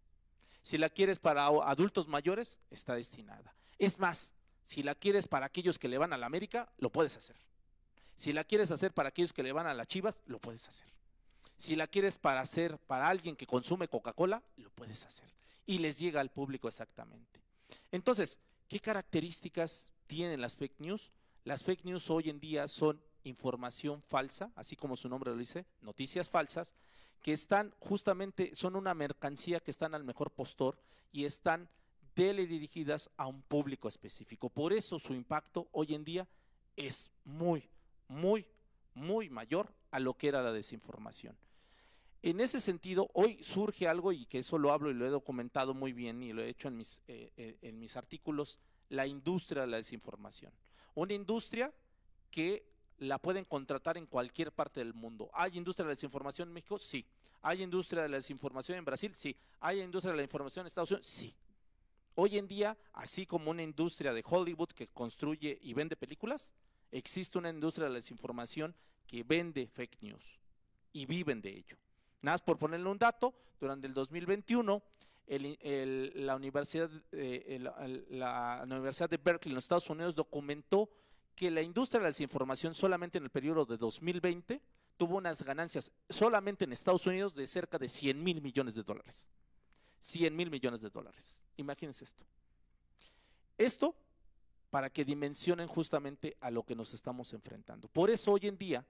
Si la quieres para adultos mayores, está destinada. Es más, si la quieres para aquellos que le van a la América, lo puedes hacer. Si la quieres hacer para aquellos que le van a las Chivas, lo puedes hacer. Si la quieres para hacer para alguien que consume Coca-Cola, lo puedes hacer. Y les llega al público exactamente. Entonces, ¿qué características tienen las fake news? Las fake news hoy en día son información falsa, así como su nombre lo dice, noticias falsas, que están justamente, son una mercancía que están al mejor postor y están dirigidas a un público específico. Por eso su impacto hoy en día es muy mayor a lo que era la desinformación. En ese sentido, hoy surge algo, y que eso lo hablo y lo he documentado muy bien y lo he hecho en mis artículos, la industria de la desinformación. Una industria que la pueden contratar en cualquier parte del mundo. ¿Hay industria de la desinformación en México? Sí. ¿Hay industria de la desinformación en Brasil? Sí. ¿Hay industria de la información en Estados Unidos? Sí. Hoy en día, así como una industria de Hollywood que construye y vende películas, existe una industria de la desinformación que vende fake news y viven de ello. Nada más por ponerle un dato, durante el 2021, la Universidad de Berkeley en los Estados Unidos documentó que la industria de la desinformación solamente en el periodo de 2020 tuvo unas ganancias solamente en Estados Unidos de cerca de 100,000 millones de dólares. 100,000 millones de dólares. Imagínense esto. Esto para que dimensionen justamente a lo que nos estamos enfrentando. Por eso hoy en día,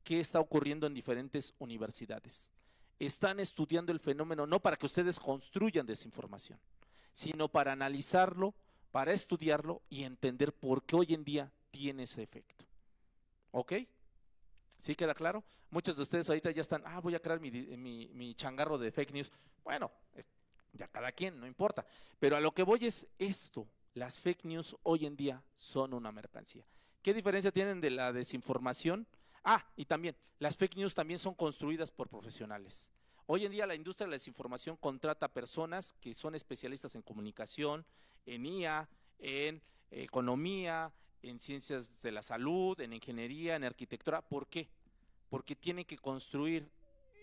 ¿qué está ocurriendo en diferentes universidades? Están estudiando el fenómeno no para que ustedes construyan desinformación, sino para analizarlo, para estudiarlo y entender por qué hoy en día tiene ese efecto. ¿Ok? ¿Sí queda claro? Muchos de ustedes ahorita ya están, voy a crear mi changarro de fake news. Bueno, ya cada quien, no importa. Pero a lo que voy es esto. Las fake news hoy en día son una mercancía. ¿Qué diferencia tienen de la desinformación? Y también, las fake news también son construidas por profesionales. Hoy en día la industria de la desinformación contrata personas que son especialistas en comunicación, en IA, en economía, en ciencias de la salud, en ingeniería, en arquitectura. ¿Por qué? Porque tienen que construir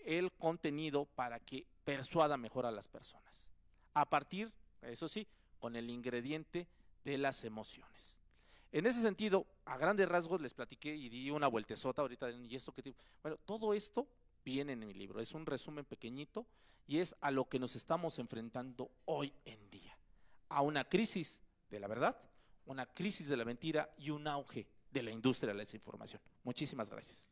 el contenido para que persuada mejor a las personas. A partir, eso sí, con el ingrediente de las emociones. En ese sentido, a grandes rasgos les platiqué y di una vueltezota ahorita, y esto que digo, bueno, todo esto viene en mi libro, es un resumen pequeñito y es a lo que nos estamos enfrentando hoy en día, a una crisis de la verdad, una crisis de la mentira y un auge de la industria de la desinformación. Muchísimas gracias.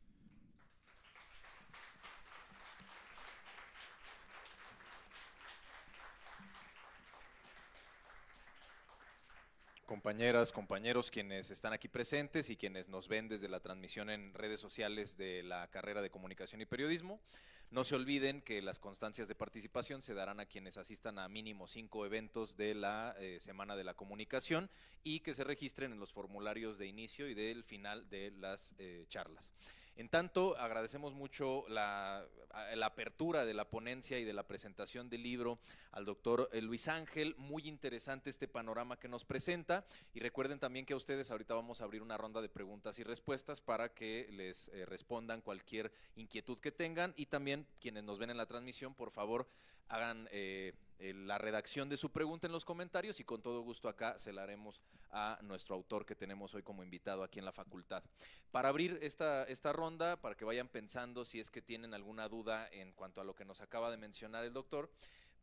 Compañeras, compañeros, quienes están aquí presentes y quienes nos ven desde la transmisión en redes sociales de la carrera de Comunicación y Periodismo, no se olviden que las constancias de participación se darán a quienes asistan a mínimo 5 eventos de la Semana de la Comunicación y que se registren en los formularios de inicio y del final de las charlas. En tanto, agradecemos mucho la apertura de la ponencia y de la presentación del libro al doctor Luis Ángel. Muy interesante este panorama que nos presenta. Y recuerden también que a ustedes ahorita vamos a abrir una ronda de preguntas y respuestas para que les respondan cualquier inquietud que tengan. Y también quienes nos ven en la transmisión, por favor, hagan la redacción de su pregunta en los comentarios y con todo gusto acá se la haremos a nuestro autor que tenemos hoy como invitado aquí en la facultad. Para abrir esta ronda, para que vayan pensando si es que tienen alguna duda en cuanto a lo que nos acaba de mencionar el doctor,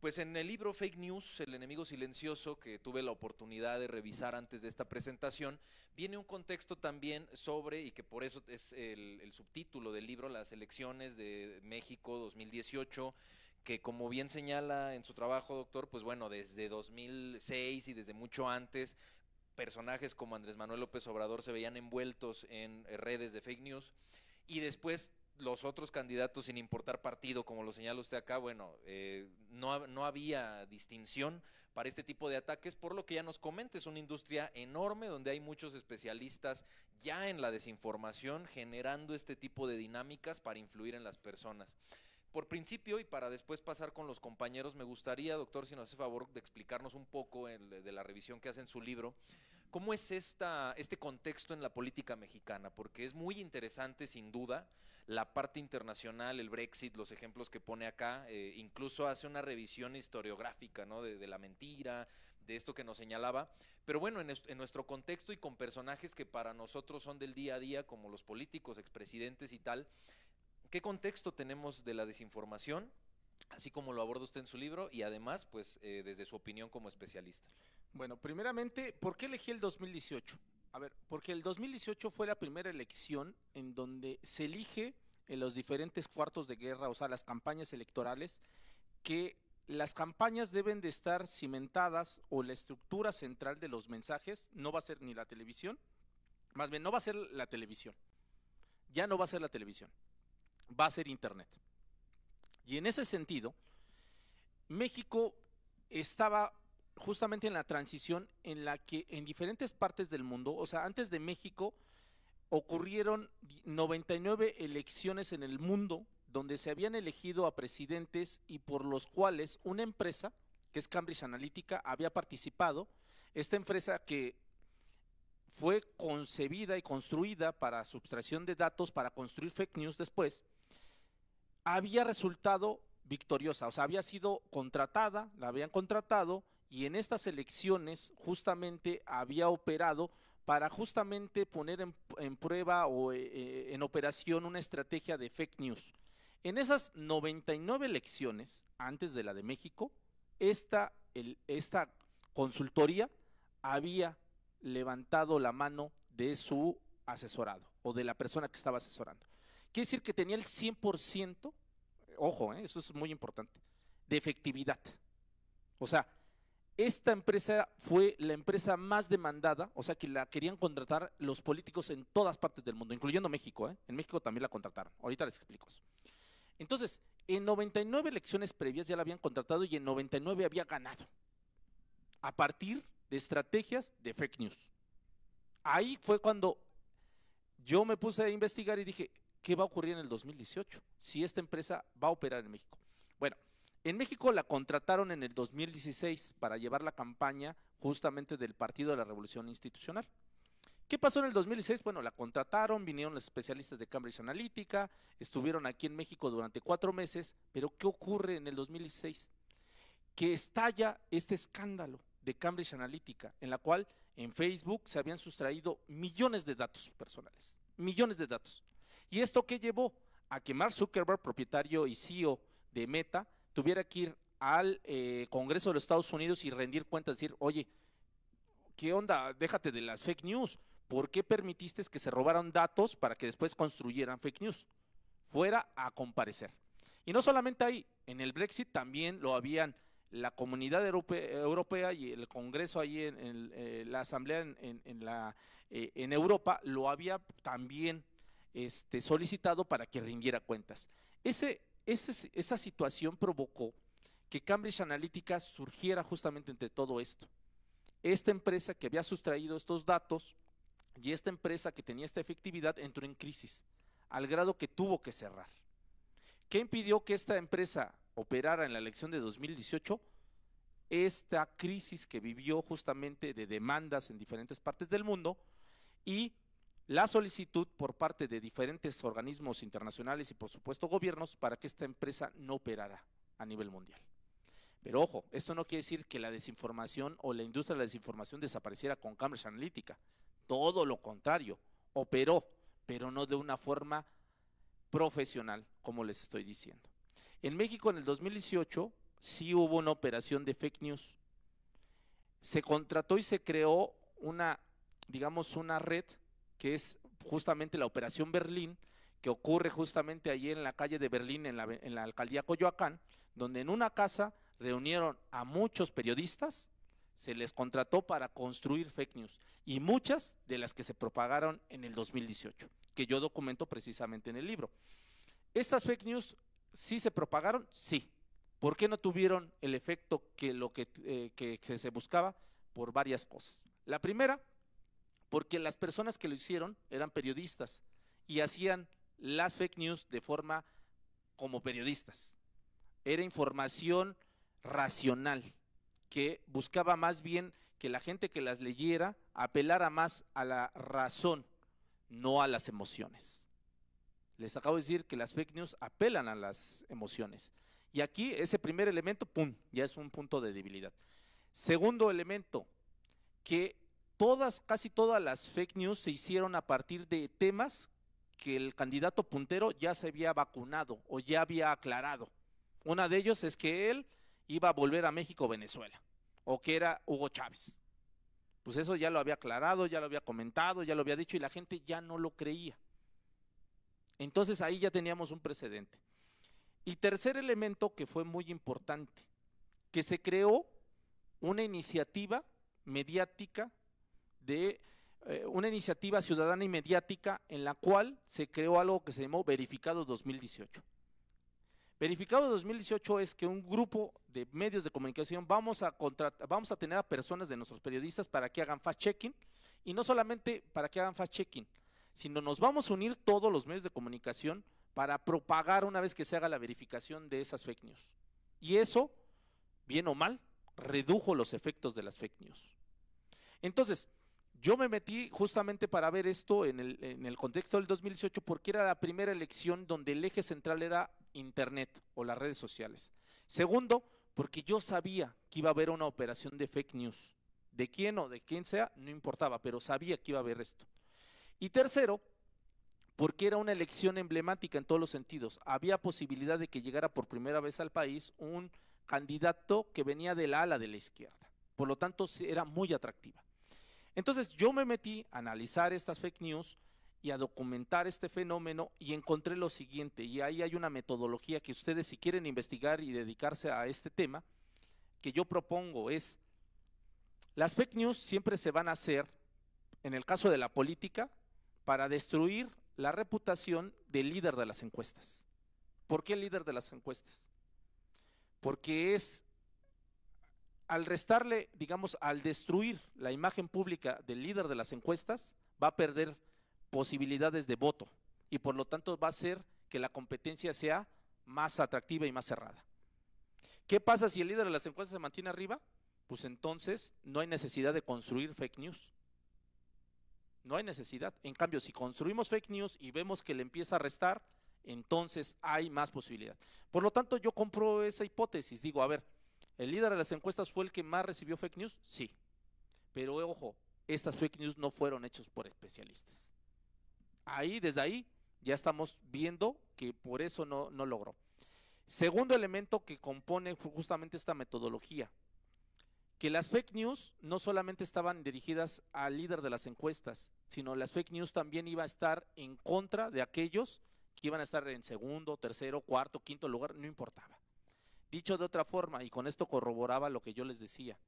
Pues en el libro Fake News, El enemigo silencioso, que tuve la oportunidad de revisar antes de esta presentación, viene un contexto también sobre, y que por eso es el subtítulo del libro, las elecciones de México 2018, que como bien señala en su trabajo, doctor, pues bueno, desde 2006 y desde mucho antes, personajes como Andrés Manuel López Obrador se veían envueltos en redes de fake news, y después los otros candidatos, sin importar partido, como lo señala usted acá, bueno, no había distinción para este tipo de ataques, por lo que ya nos comenta, es una industria enorme donde hay muchos especialistas ya en la desinformación generando este tipo de dinámicas para influir en las personas. Por principio, y para después pasar con los compañeros, me gustaría, doctor, si nos hace favor de explicarnos un poco de la revisión que hace en su libro, ¿cómo es este contexto en la política mexicana? Porque es muy interesante, sin duda, la parte internacional, el Brexit, los ejemplos que pone acá, incluso hace una revisión historiográfica, ¿no? de la mentira, de esto que nos señalaba, pero bueno, en nuestro contexto y con personajes que para nosotros son del día a día, como los políticos, expresidentes y tal, ¿qué contexto tenemos de la desinformación? Así como lo aborda usted en su libro y además, pues, desde su opinión como especialista. Bueno, primeramente, ¿por qué elegí el 2018? A ver, porque el 2018 fue la primera elección en donde se elige en los diferentes cuartos de guerra, o sea, las campañas electorales, que las campañas deben de estar cimentadas o la estructura central de los mensajes no va a ser ni la televisión, más bien no va a ser la televisión, ya no va a ser la televisión, va a ser Internet. Y en ese sentido, México estaba justamente en la transición en la que en diferentes partes del mundo, o sea, antes de México, ocurrieron 99 elecciones en el mundo donde se habían elegido a presidentes y por los cuales una empresa, que es Cambridge Analytica, había participado. Esta empresa que fue concebida y construida para subtracción de datos, para construir fake news después, había resultado victoriosa, o sea, había sido contratada, la habían contratado y en estas elecciones justamente había operado para justamente poner en prueba o en operación una estrategia de fake news. En esas 99 elecciones, antes de la de México, esta consultoría había levantado la mano de su asesorado o de la persona que estaba asesorando. Quiere decir que tenía el 100%, ojo, eso es muy importante, de efectividad. O sea, esta empresa fue la empresa más demandada, o sea que la querían contratar los políticos en todas partes del mundo, incluyendo México, En México también la contrataron, ahorita les explico eso. Entonces, en 99 elecciones previas ya la habían contratado y en 99 había ganado, a partir de estrategias de fake news. Ahí fue cuando yo me puse a investigar y dije, ¿qué va a ocurrir en el 2018 si esta empresa va a operar en México? Bueno, en México la contrataron en el 2016 para llevar la campaña justamente del Partido de la Revolución Institucional. ¿Qué pasó en el 2016? Bueno, la contrataron, vinieron los especialistas de Cambridge Analytica, estuvieron aquí en México durante 4 meses, pero ¿qué ocurre en el 2016? Que estalla este escándalo de Cambridge Analytica, en la cual en Facebook se habían sustraído millones de datos personales, millones de datos. ¿Y esto qué llevó? A que Mark Zuckerberg, propietario y CEO de Meta, tuviera que ir al Congreso de los Estados Unidos y rendir cuentas, decir, oye, ¿qué onda? Déjate de las fake news. ¿Por qué permitiste que se robaran datos para que después construyeran fake news? Fuera a comparecer. Y no solamente ahí, en el Brexit también lo habían la Comunidad Europea y el Congreso ahí en la Asamblea en Europa lo había también solicitado para que rindiera cuentas. Esa situación provocó que Cambridge Analytica surgiera justamente entre todo esto. Esta empresa que había sustraído estos datos y esta empresa que tenía esta efectividad entró en crisis, al grado que tuvo que cerrar. ¿Qué impidió que esta empresa operara en la elección de 2018? Esta crisis que vivió justamente de demandas en diferentes partes del mundo y la solicitud por parte de diferentes organismos internacionales y por supuesto gobiernos para que esta empresa no operara a nivel mundial. Pero ojo, esto no quiere decir que la desinformación o la industria de la desinformación desapareciera con Cambridge Analytica. Todo lo contrario, operó, pero no de una forma profesional, como les estoy diciendo. En México, en el 2018, sí hubo una operación de fake news. Se contrató y se creó digamos, una red que es justamente la Operación Berlín, que ocurre justamente allí en la calle de Berlín, en la alcaldía Coyoacán, donde en una casa reunieron a muchos periodistas, se les contrató para construir fake news, y muchas de las que se propagaron en el 2018, que yo documento precisamente en el libro. ¿Estas fake news sí se propagaron? Sí. ¿Por qué no tuvieron el efecto que se buscaba? Por varias cosas. La primera, porque las personas que lo hicieron eran periodistas y hacían las fake news de forma como periodistas. Era información racional, que buscaba más bien que la gente que las leyera apelara más a la razón, no a las emociones. Les acabo de decir que las fake news apelan a las emociones. Y aquí ese primer elemento, ¡pum!, ya es un punto de debilidad. Segundo elemento, que casi todas las fake news se hicieron a partir de temas que el candidato puntero ya se había vacunado o ya había aclarado. Una de ellos es que él iba a volver a México o Venezuela, o que era Hugo Chávez. Pues eso ya lo había aclarado, ya lo había comentado, ya lo había dicho, y la gente ya no lo creía. Entonces ahí ya teníamos un precedente. Y tercer elemento que fue muy importante, que se creó una iniciativa mediática, una iniciativa ciudadana y mediática, en la cual se creó algo que se llamó Verificado 2018. Verificado 2018 es que un grupo de medios de comunicación vamos a tener a personas de nuestros periodistas para que hagan fact-checking, y no solamente para que hagan fact-checking, sino nos vamos a unir todos los medios de comunicación para propagar una vez que se haga la verificación de esas fake news. Y eso, bien o mal, redujo los efectos de las fake news. Entonces, yo me metí justamente para ver esto en el contexto del 2018, porque era la primera elección donde el eje central era Internet o las redes sociales. Segundo, porque yo sabía que iba a haber una operación de fake news. De quién o de quién sea, no importaba, pero sabía que iba a haber esto. Y tercero, porque era una elección emblemática en todos los sentidos. Había posibilidad de que llegara por primera vez al país un candidato que venía del ala de la izquierda. Por lo tanto, era muy atractiva. Entonces yo me metí a analizar estas fake news y a documentar este fenómeno, y encontré lo siguiente, y ahí hay una metodología que ustedes, si quieren investigar y dedicarse a este tema, que yo propongo es: las fake news siempre se van a hacer, en el caso de la política, para destruir la reputación del líder de las encuestas. ¿Por qué el líder de las encuestas? Porque al restarle, digamos, al destruir la imagen pública del líder de las encuestas, va a perder posibilidades de voto, y por lo tanto va a hacer que la competencia sea más atractiva y más cerrada. ¿Qué pasa si el líder de las encuestas se mantiene arriba? Pues entonces no hay necesidad de construir fake news. No hay necesidad. En cambio, si construimos fake news y vemos que le empieza a restar, entonces hay más posibilidad. Por lo tanto, yo compro esa hipótesis. Digo, a ver, ¿el líder de las encuestas fue el que más recibió fake news? Sí. Pero ojo, estas fake news no fueron hechas por especialistas. Desde ahí, ya estamos viendo que por eso no logró. Segundo elemento que compone justamente esta metodología, que las fake news no solamente estaban dirigidas al líder de las encuestas, sino las fake news también iba a estar en contra de aquellos que iban a estar en segundo, tercero, cuarto, quinto lugar, no importaba. Dicho de otra forma, y con esto corroboraba lo que yo les decía,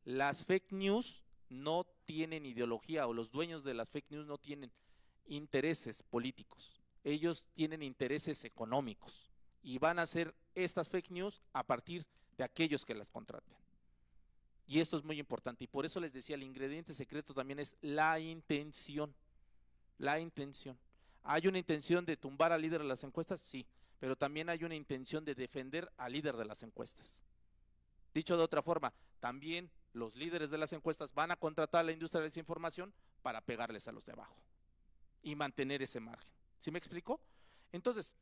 las fake news no tienen ideología, o los dueños de las fake news no tienen intereses políticos, ellos tienen intereses económicos, y van a hacer estas fake news a partir de aquellos que las contraten. Y esto es muy importante, y por eso les decía, el ingrediente secreto también es la intención. La intención. ¿Hay una intención de tumbar al líder de las encuestas? Sí, pero también hay una intención de defender al líder de las encuestas. Dicho de otra forma, también los líderes de las encuestas van a contratar a la industria de esa información para pegarles a los de abajo y mantener ese margen. ¿Sí me explico? Entonces,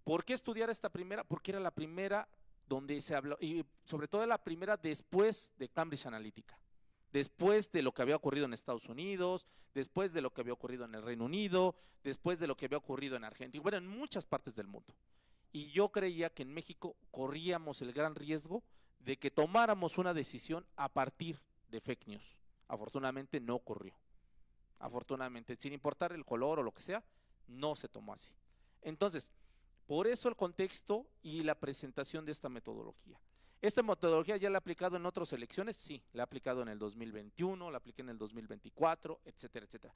¿por qué estudiar esta primera? Porque era la primera donde se habló, y sobre todo la primera después de Cambridge Analytica, después de lo que había ocurrido en Estados Unidos, después de lo que había ocurrido en el Reino Unido, después de lo que había ocurrido en Argentina, bueno, en muchas partes del mundo. y yo creía que en México corríamos el gran riesgo de que tomáramos una decisión a partir de fake news. Afortunadamente no ocurrió. Afortunadamente, sin importar el color o lo que sea, no se tomó así. Entonces, por eso el contexto y la presentación de esta metodología. ¿Esta metodología ya la he aplicado en otras elecciones? Sí, la he aplicado en el 2021, la apliqué en el 2024, etcétera, etcétera.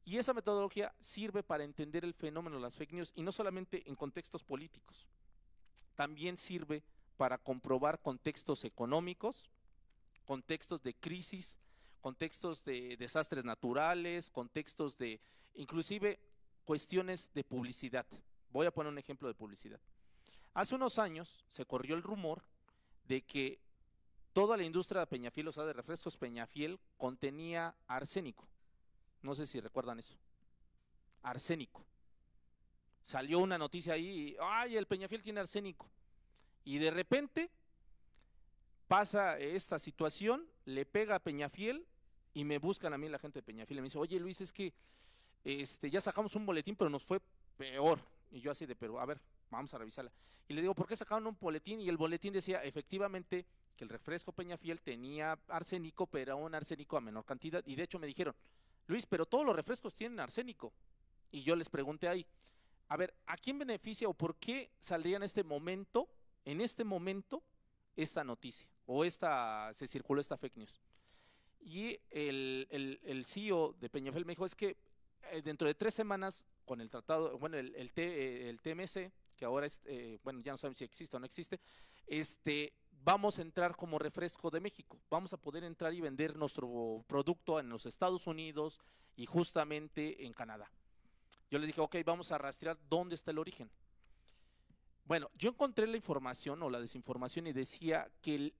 Y esa metodología sirve para entender el fenómeno de las fake news, y no solamente en contextos políticos, también sirve para comprobar contextos económicos, contextos de crisis, contextos de desastres naturales, contextos de inclusive cuestiones de publicidad. Voy a poner un ejemplo de publicidad. Hace unos años se corrió el rumor de que toda la industria de Peñafiel, o sea, de refrescos Peñafiel, contenía arsénico. No sé si recuerdan eso. Arsénico. Salió una noticia ahí, ¡ay, el Peñafiel tiene arsénico! Y de repente pasa esta situación, le pega a Peñafiel y me buscan a mí la gente de Peñafiel y me dice, oye Luis, es que ya sacamos un boletín, pero nos fue peor. Y yo así de, pero a ver, vamos a revisarla. Y le digo, ¿por qué sacaron un boletín? Y el boletín decía efectivamente que el refresco Peñafiel tenía arsénico, pero era un arsénico a menor cantidad. Y de hecho me dijeron, Luis, pero todos los refrescos tienen arsénico. Y yo les pregunté ahí, a ver, ¿a quién beneficia o por qué saldría en este momento, esta noticia? O se circuló esta fake news. Y el CEO de Peñafiel me dijo, es que dentro de 3 semanas, con el tratado, bueno, el TMC, que ahora es, bueno, ya no saben si existe o no existe, vamos a entrar como Refresco de México, vamos a poder entrar y vender nuestro producto en los Estados Unidos y justamente en Canadá. Yo le dije, ok, vamos a rastrear dónde está el origen. Bueno, yo encontré la información o la desinformación y decía que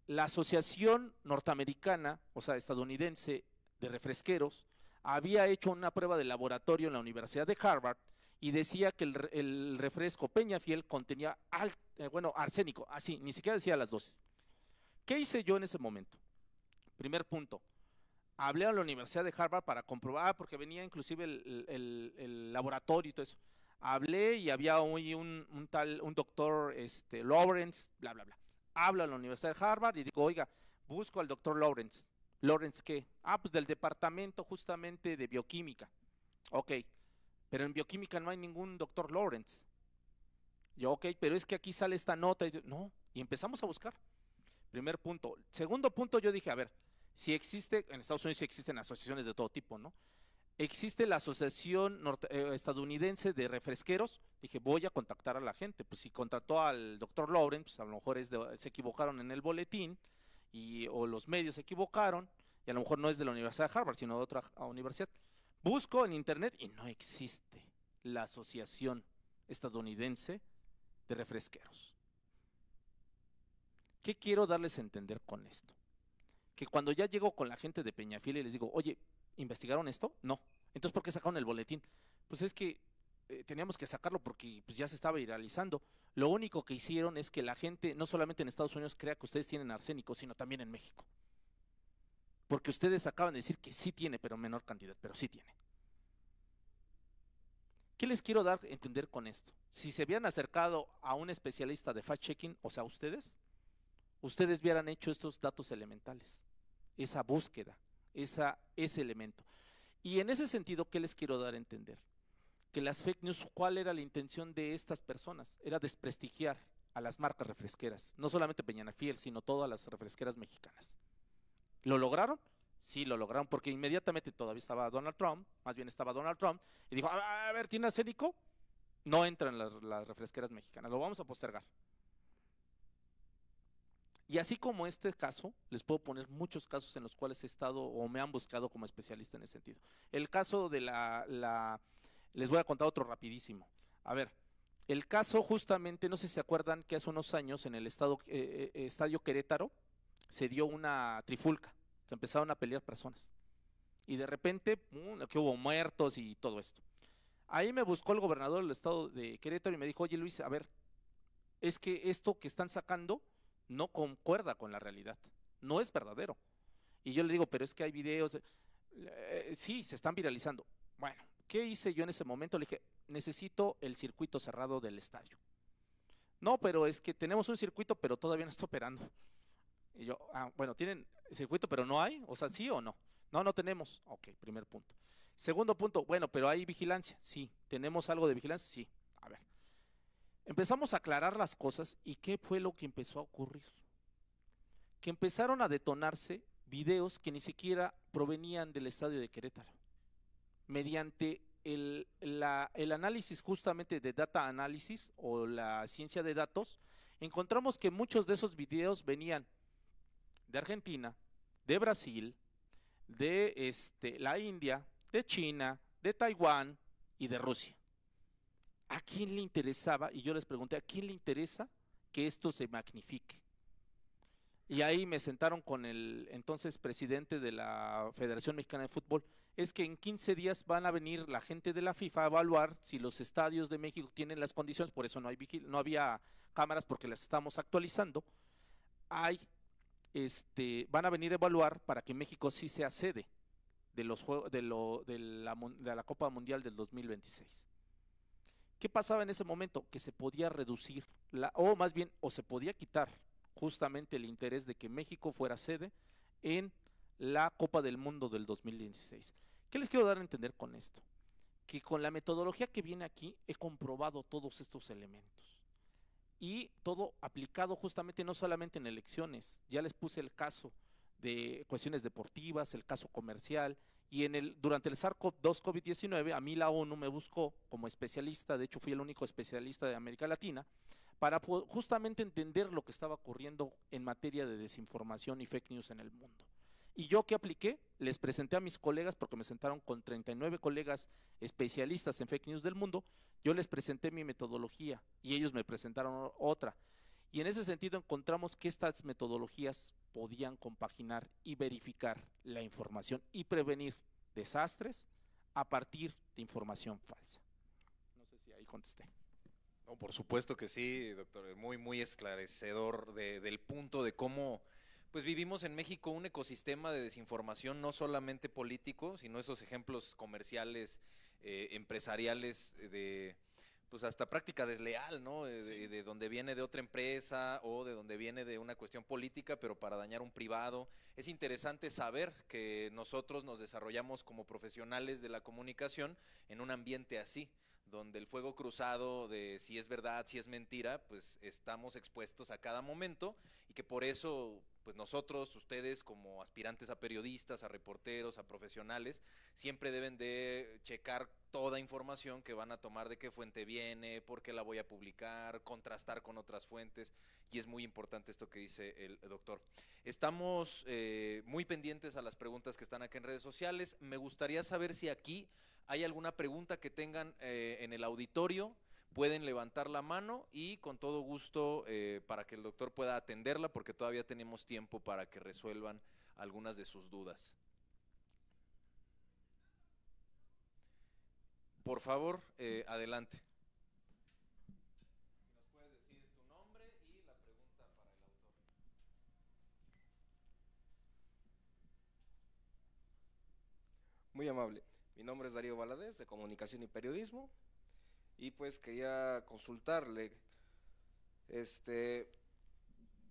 la Asociación Norteamericana, o sea, estadounidense de refresqueros, había hecho una prueba de laboratorio en la Universidad de Harvard y decía que el refresco Peñafiel contenía arsénico, así, ni siquiera decía las dosis. ¿Qué hice yo en ese momento? Primer punto, hablé a la Universidad de Harvard para comprobar, porque venía inclusive el laboratorio y todo eso. Hablé y había un doctor Lawrence, bla, bla, bla. Hablo a la Universidad de Harvard y digo, oiga, busco al doctor Lawrence. ¿Lawrence qué? Pues del departamento justamente de bioquímica. Ok, pero en bioquímica no hay ningún doctor Lawrence. Yo, ok, pero es que aquí sale esta nota. No, y empezamos a buscar. Primer punto. Segundo punto, yo dije, a ver, si existe, en Estados Unidos sí existen asociaciones de todo tipo, ¿no? Existe la Asociación Estadounidense de Refresqueros. Dije, voy a contactar a la gente. Pues si contrató al doctor Lawrence, pues a lo mejor se equivocaron en el boletín o los medios se equivocaron y a lo mejor no es de la Universidad de Harvard, sino de otra universidad. Busco en internet y no existe la Asociación Estadounidense de Refresqueros. ¿Qué quiero darles a entender con esto? Que cuando ya llego con la gente de Peñafiel y les digo, oye, ¿investigaron esto? No. Entonces, ¿por qué sacaron el boletín? Pues es que teníamos que sacarlo porque pues, ya se estaba viralizando. Lo único que hicieron es que la gente, no solamente en Estados Unidos, crea que ustedes tienen arsénico, sino también en México. Porque ustedes acaban de decir que sí tiene, pero en menor cantidad, pero sí tiene. ¿Qué les quiero dar a entender con esto? Si se hubieran acercado a un especialista de fact-checking, o sea, ustedes hubieran hecho estos datos elementales, esa búsqueda, ese elemento. Y en ese sentido, ¿qué les quiero dar a entender? Que las fake news, ¿cuál era la intención de estas personas? Era desprestigiar a las marcas refresqueras, no solamente Peñafiel, sino todas las refresqueras mexicanas. ¿Lo lograron? Sí, lo lograron, porque inmediatamente todavía estaba Donald Trump, y dijo, a ver, ¿tiene arsénico? No entran las refresqueras mexicanas, lo vamos a postergar. Y así como este caso, les puedo poner muchos casos en los cuales he estado o me han buscado como especialista en ese sentido. El caso de les voy a contar otro rapidísimo. A ver, el caso justamente, no sé si se acuerdan que hace unos años en el Estadio Querétaro se dio una trifulca, se empezaron a pelear personas. Y de repente, que hubo muertos y todo esto. Ahí me buscó el gobernador del estado de Querétaro y me dijo, oye Luis, a ver, es que esto que están sacando no concuerda con la realidad, no es verdadero. Y yo le digo, pero es que hay videos, sí, se están viralizando. Bueno, ¿qué hice yo en ese momento? Le dije, necesito el circuito cerrado del estadio. No, pero es que tenemos un circuito, pero todavía no está operando. Y yo, bueno, ¿tienen circuito, pero no hay? O sea, ¿sí o no? No, no tenemos. Ok, primer punto. Segundo punto, bueno, pero ¿hay vigilancia? Sí. ¿Tenemos algo de vigilancia? Sí. A ver. Empezamos a aclarar las cosas y ¿qué fue lo que empezó a ocurrir? Que empezaron a detonarse videos que ni siquiera provenían del estadio de Querétaro. Mediante el análisis justamente de data análisis o la ciencia de datos, encontramos que muchos de esos videos venían de Argentina, de Brasil, de la India, de China, de Taiwán y de Rusia. ¿A quién le interesaba? Y yo les pregunté, ¿a quién le interesa que esto se magnifique? Y ahí me sentaron con el entonces presidente de la Federación Mexicana de Fútbol. Es que en 15 días van a venir la gente de la FIFA a evaluar si los estadios de México tienen las condiciones, por eso no había cámaras porque las estamos actualizando. Van a venir a evaluar para que México sí sea sede de los juegos de la Copa Mundial del 2026. ¿Qué pasaba en ese momento? Que se podía reducir, o se podía quitar justamente el interés de que México fuera sede en la Copa del Mundo del 2016. ¿Qué les quiero dar a entender con esto? Que con la metodología que viene aquí he comprobado todos estos elementos y todo aplicado justamente no solamente en elecciones, ya les puse el caso de cuestiones deportivas, el caso comercial, y durante el SARS-CoV-2 COVID-19 a mí la ONU me buscó como especialista, de hecho fui el único especialista de América Latina, para justamente entender lo que estaba ocurriendo en materia de desinformación y fake news en el mundo. ¿Y yo qué apliqué? Les presenté a mis colegas, porque me sentaron con 39 colegas especialistas en fake news del mundo, yo les presenté mi metodología y ellos me presentaron otra. Y en ese sentido encontramos que estas metodologías podían compaginar y verificar la información y prevenir desastres a partir de información falsa. No sé si ahí contesté. No, por supuesto que sí, doctor. Muy, muy esclarecedor del punto de cómo pues vivimos en México un ecosistema de desinformación, no solamente político, sino esos ejemplos comerciales, empresariales, pues hasta práctica desleal, ¿no? De donde viene de otra empresa o de donde viene de una cuestión política, pero para dañar un privado. Es interesante saber que nosotros nos desarrollamos como profesionales de la comunicación en un ambiente así, donde el fuego cruzado de si es verdad, si es mentira, pues estamos expuestos a cada momento y que por eso pues nosotros, ustedes como aspirantes a periodistas, a reporteros, a profesionales, siempre deben de checar toda información que van a tomar, de qué fuente viene, por qué la voy a publicar, contrastar con otras fuentes, y es muy importante esto que dice el doctor. Estamos muy pendientes a las preguntas que están aquí en redes sociales. Me gustaría saber si aquí hay alguna pregunta que tengan en el auditorio. Pueden levantar la mano y con todo gusto para que el doctor pueda atenderla, porque todavía tenemos tiempo para que resuelvan algunas de sus dudas. Por favor, adelante. Si nos puedes decir tu nombre y la pregunta para el autor. Muy amable. Mi nombre es Darío Valadez, de Comunicación y Periodismo, y pues quería consultarle,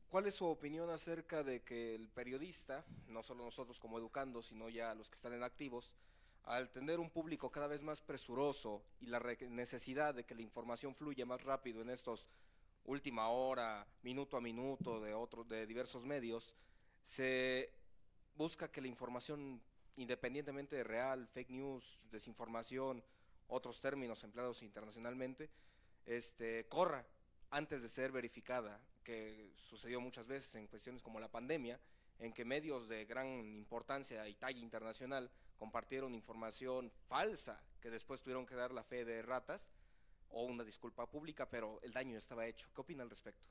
¿cuál es su opinión acerca de que el periodista, no solo nosotros como educandos, sino ya los que están en activos, al tener un público cada vez más presuroso y la necesidad de que la información fluya más rápido en estos última hora, minuto a minuto de diversos medios, se busca que la información, independientemente de real, fake news, desinformación, otros términos empleados internacionalmente, corra antes de ser verificada, que sucedió muchas veces en cuestiones como la pandemia, en que medios de gran importancia y talla internacional compartieron información falsa, que después tuvieron que dar la fe de ratas o una disculpa pública, pero el daño estaba hecho. ¿Qué opina al respecto?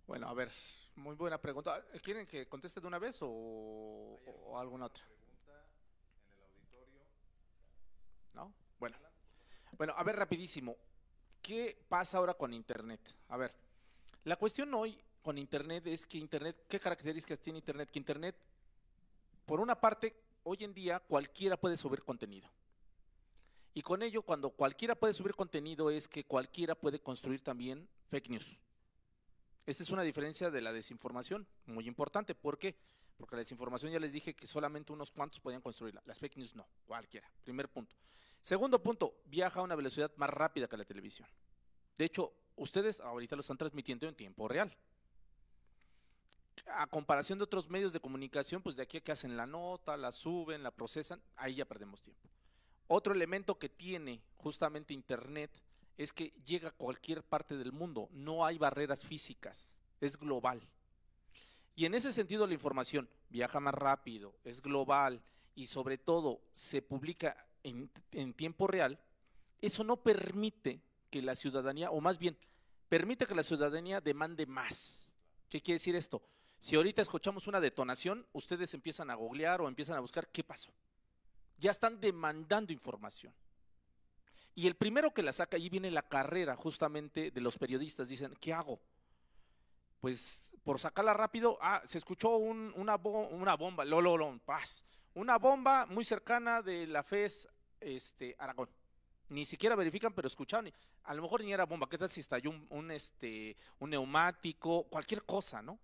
Bueno, a ver, muy buena pregunta. ¿Quieren que conteste de una vez o alguna otra? Pregunta en el auditorio. ¿No? Bueno, a ver, rapidísimo. ¿Qué pasa ahora con Internet? A ver, la cuestión hoy con Internet es que Internet, ¿qué características tiene Internet? Que Internet, por una parte, hoy en día cualquiera puede subir contenido. Y con ello, cuando cualquiera puede subir contenido, es que cualquiera puede construir también fake news. Esta es una diferencia de la desinformación, muy importante. ¿Por qué? Porque la desinformación ya les dije que solamente unos cuantos podían construirla. Las fake news no, cualquiera. Primer punto. Segundo punto, viaja a una velocidad más rápida que la televisión. De hecho, ustedes ahorita lo están transmitiendo en tiempo real. A comparación de otros medios de comunicación, pues de aquí a que hacen la nota, la suben, la procesan, ahí ya perdemos tiempo. Otro elemento que tiene justamente Internet es que llega a cualquier parte del mundo, no hay barreras físicas, es global. Y en ese sentido la información viaja más rápido, es global y sobre todo se publica en tiempo real. Eso no permite que la ciudadanía, o más bien, permite que la ciudadanía demande más. ¿Qué quiere decir esto? Si ahorita escuchamos una detonación, ustedes empiezan a googlear o empiezan a buscar qué pasó. Ya están demandando información. Y el primero que la saca, ahí viene la carrera justamente de los periodistas, dicen, ¿qué hago? Pues por sacarla rápido, se escuchó una bomba, paz, una bomba muy cercana de la FES Aragón. Ni siquiera verifican, pero escucharon, a lo mejor ni era bomba, ¿qué tal si estalló un neumático, cualquier cosa, ¿no?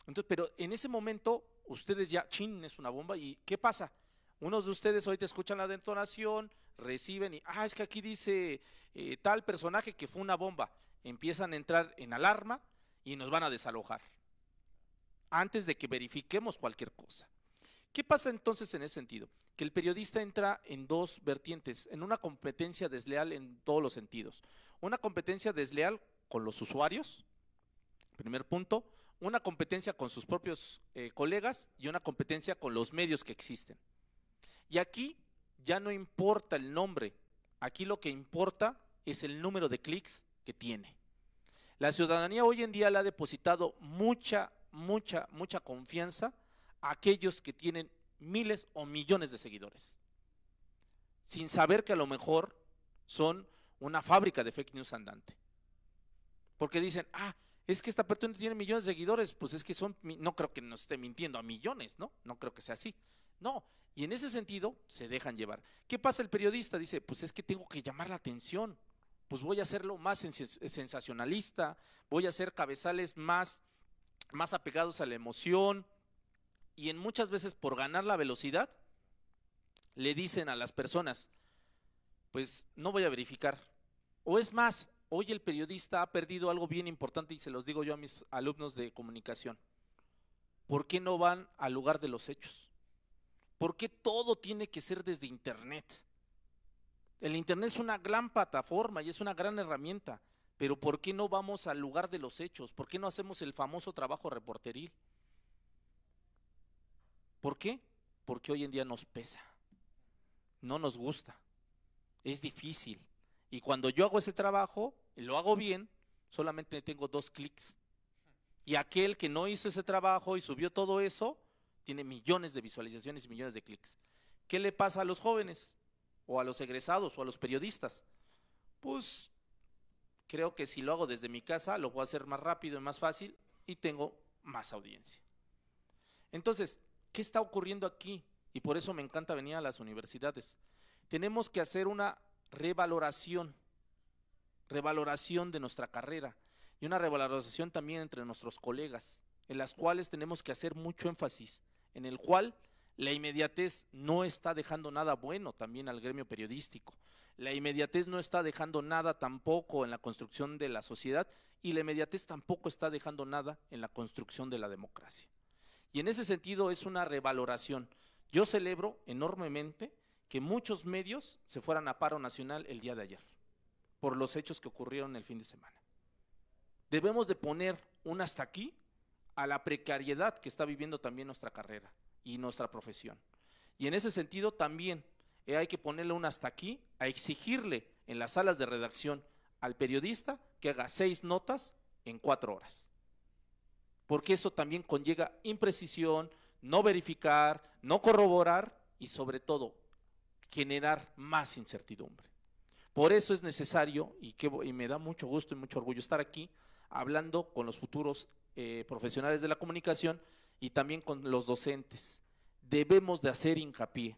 Entonces, pero en ese momento, ustedes ya, es una bomba, ¿y qué pasa? Unos de ustedes ahorita escuchan la detonación, reciben y, es que aquí dice tal personaje que fue una bomba. Empiezan a entrar en alarma y nos van a desalojar antes de que verifiquemos cualquier cosa. ¿Qué pasa entonces en ese sentido? Que el periodista entra en dos vertientes, en una competencia desleal en todos los sentidos. Una competencia desleal con los usuarios, primer punto, una competencia con sus propios colegas y una competencia con los medios que existen. Y aquí ya no importa el nombre, aquí lo que importa es el número de clics que tiene. La ciudadanía hoy en día le ha depositado mucha confianza a aquellos que tienen miles o millones de seguidores, sin saber que a lo mejor son una fábrica de fake news andante. Porque dicen, es que esta persona tiene millones de seguidores, pues es que no creo que nos esté mintiendo a millones, ¿no? No creo que sea así. No, y en ese sentido se dejan llevar. ¿Qué pasa el periodista? Dice, pues es que tengo que llamar la atención, pues voy a hacerlo más sensacionalista, voy a hacer cabezales más apegados a la emoción, y muchas veces por ganar la velocidad, le dicen a las personas, pues no voy a verificar. O es más, hoy el periodista ha perdido algo bien importante y se los digo yo a mis alumnos de comunicación. ¿Por qué no van al lugar de los hechos? ¿Por qué todo tiene que ser desde Internet? El Internet es una gran plataforma y es una gran herramienta, pero ¿por qué no vamos al lugar de los hechos? ¿Por qué no hacemos el famoso trabajo reporteril? ¿Por qué? Porque hoy en día nos pesa, no nos gusta, es difícil. Y cuando yo hago ese trabajo, y lo hago bien, solamente tengo 2 clics. Y aquel que no hizo ese trabajo y subió todo eso, tiene millones de visualizaciones y millones de clics. ¿Qué le pasa a los jóvenes? O a los egresados o a los periodistas. Pues creo que si lo hago desde mi casa, lo puedo hacer más rápido y más fácil y tengo más audiencia. Entonces, ¿qué está ocurriendo aquí? Y por eso me encanta venir a las universidades. Tenemos que hacer una revaloración de nuestra carrera y una revalorización también entre nuestros colegas, en las cuales tenemos que hacer mucho énfasis, en el cual la inmediatez no está dejando nada bueno también al gremio periodístico. La inmediatez no está dejando nada tampoco en la construcción de la sociedad y la inmediatez tampoco está dejando nada en la construcción de la democracia. Y en ese sentido es una revaloración. Yo celebro enormemente que muchos medios se fueran a paro nacional el día de ayer, por los hechos que ocurrieron el fin de semana. Debemos de poner un hasta aquí a la precariedad que está viviendo también nuestra carrera y nuestra profesión. Y en ese sentido también hay que ponerle un hasta aquí a exigirle en las salas de redacción al periodista que haga 6 notas en 4 horas. Porque eso también conlleva imprecisión, no verificar, no corroborar y sobre todo generar más incertidumbre. Por eso es necesario y me da mucho gusto y mucho orgullo estar aquí hablando con los futuros profesionales de la comunicación y también con los docentes. Debemos de hacer hincapié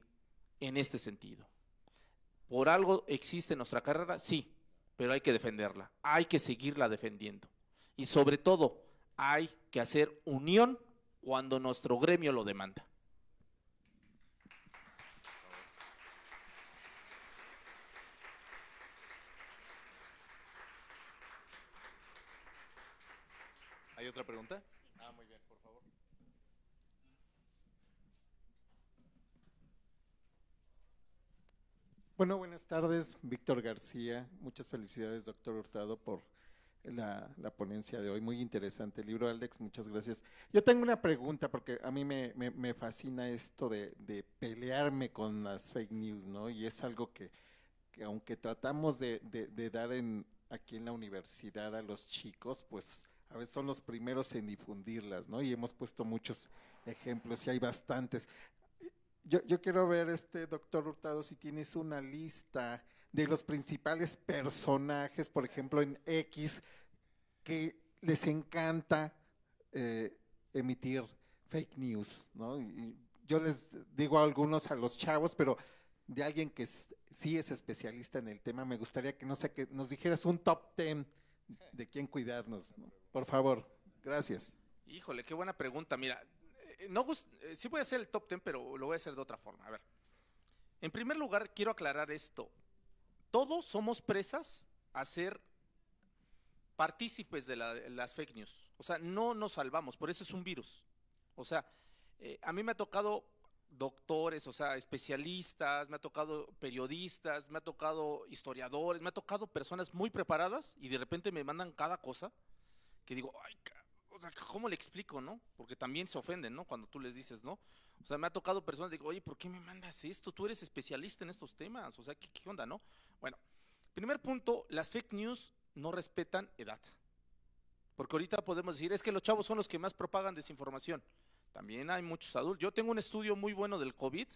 en este sentido. ¿Por algo existe nuestra carrera? Sí, pero hay que defenderla, hay que seguirla defendiendo. y sobre todo hay que hacer unión cuando nuestro gremio lo demanda. ¿Hay otra pregunta? Ah, muy bien, por favor. Bueno, buenas tardes, Víctor García. Muchas felicidades, doctor Hurtado, por la ponencia de hoy. Muy interesante el libro, Alex, muchas gracias. Yo tengo una pregunta, porque a mí me fascina esto de pelearme con las fake news, ¿no? Y es algo que aunque tratamos de dar aquí en la universidad a los chicos, pues a veces son los primeros en difundirlas, ¿no? Y hemos puesto muchos ejemplos y hay bastantes. Yo quiero ver, doctor Hurtado, si tienes una lista de los principales personajes, por ejemplo, en X, que les encanta emitir fake news, ¿no? Y yo les digo a algunos, a los chavos, pero de alguien que sí es especialista en el tema, me gustaría que, no sé, que nos dijeras un top 10 de quién cuidarnos, ¿no? Por favor, gracias. Híjole, qué buena pregunta. Mira, sí voy a hacer el top 10, pero lo voy a hacer de otra forma. A ver, en primer lugar, quiero aclarar esto. Todos somos presas a ser partícipes de las fake news. O sea, no nos salvamos, por eso es un virus. O sea, a mí me ha tocado doctores, o sea, especialistas, me ha tocado periodistas, me ha tocado historiadores, me ha tocado personas muy preparadas y de repente me mandan cada cosa que digo, ay, o sea, ¿cómo le explico, no? Porque también se ofenden, ¿no? Cuando tú les dices, ¿no? O sea, me ha tocado personas, digo, oye, ¿por qué me mandas esto? Tú eres especialista en estos temas, o sea, ¿qué onda, no? Bueno, primer punto, las fake news no respetan edad. Porque ahorita podemos decir, es que los chavos son los que más propagan desinformación. También hay muchos adultos. Yo tengo un estudio muy bueno del COVID,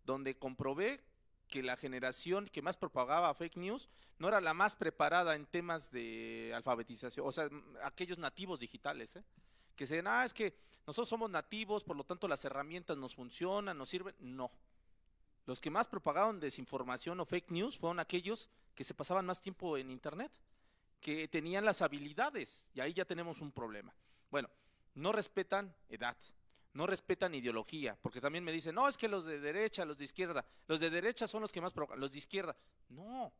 donde comprobé que la generación que más propagaba fake news no era la más preparada en temas de alfabetización, o sea, aquellos nativos digitales, que se dicen, es que nosotros somos nativos, por lo tanto las herramientas nos funcionan, nos sirven. No. Los que más propagaban desinformación o fake news fueron aquellos que se pasaban más tiempo en internet, que tenían las habilidades, y ahí ya tenemos un problema. Bueno, no respetan edad. No respetan ideología, porque también me dicen, no, es que los de derecha, los de izquierda, los de derecha son los que más provocan, los de izquierda. No,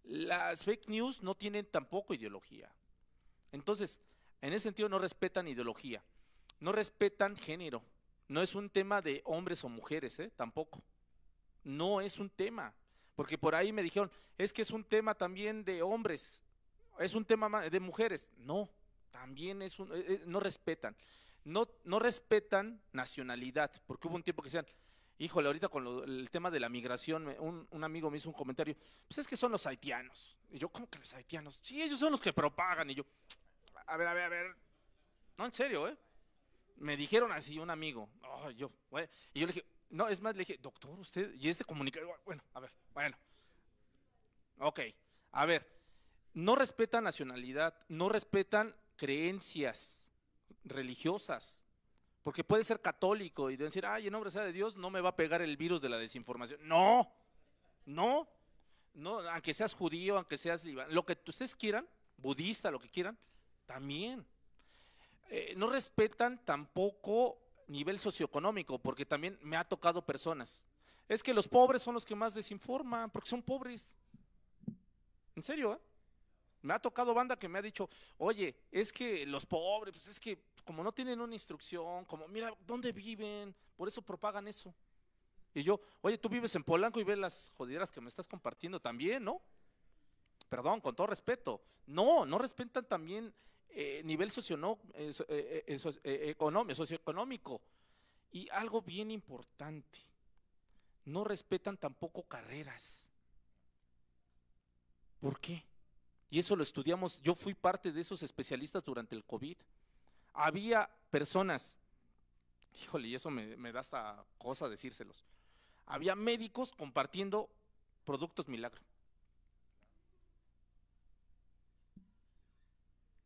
las fake news no tienen tampoco ideología. Entonces, en ese sentido no respetan ideología, no respetan género. No es un tema de hombres o mujeres, tampoco. No es un tema, porque por ahí me dijeron, es que es un tema también de hombres, es un tema de mujeres. No, también es no respetan. No respetan nacionalidad, porque hubo un tiempo que decían, híjole, ahorita con el tema de la migración, un amigo me hizo un comentario, pues es que son los haitianos. Y yo, ¿cómo que los haitianos? Sí, ellos son los que propagan. Y yo, a ver, no, en serio, me dijeron así un amigo, y yo le dije, no, es más, le dije, doctor, usted, y comunicador, bueno, a ver, bueno, ok, a ver, no respetan nacionalidad, no respetan creencias religiosas, porque puede ser católico y decir, ay, en nombre sea de Dios no me va a pegar el virus de la desinformación. No, aunque seas judío, aunque seas lo que ustedes quieran, budista, lo que quieran, también. No respetan tampoco nivel socioeconómico, porque también me ha tocado personas, es que los pobres son los que más desinforman, porque son pobres. En serio, me ha tocado banda que me ha dicho, oye, es que los pobres, pues es que como no tienen una instrucción, como mira, ¿dónde viven? Por eso propagan eso. Y yo, oye, tú vives en Polanco y ves las jodideras que me estás compartiendo también, ¿no? Perdón, con todo respeto. No respetan también nivel socioeconómico. Y algo bien importante, no respetan tampoco carreras. ¿Por qué? Y eso lo estudiamos, yo fui parte de esos especialistas durante el COVID. Había personas, híjole, y eso me da hasta cosa decírselos. Había médicos compartiendo productos milagro.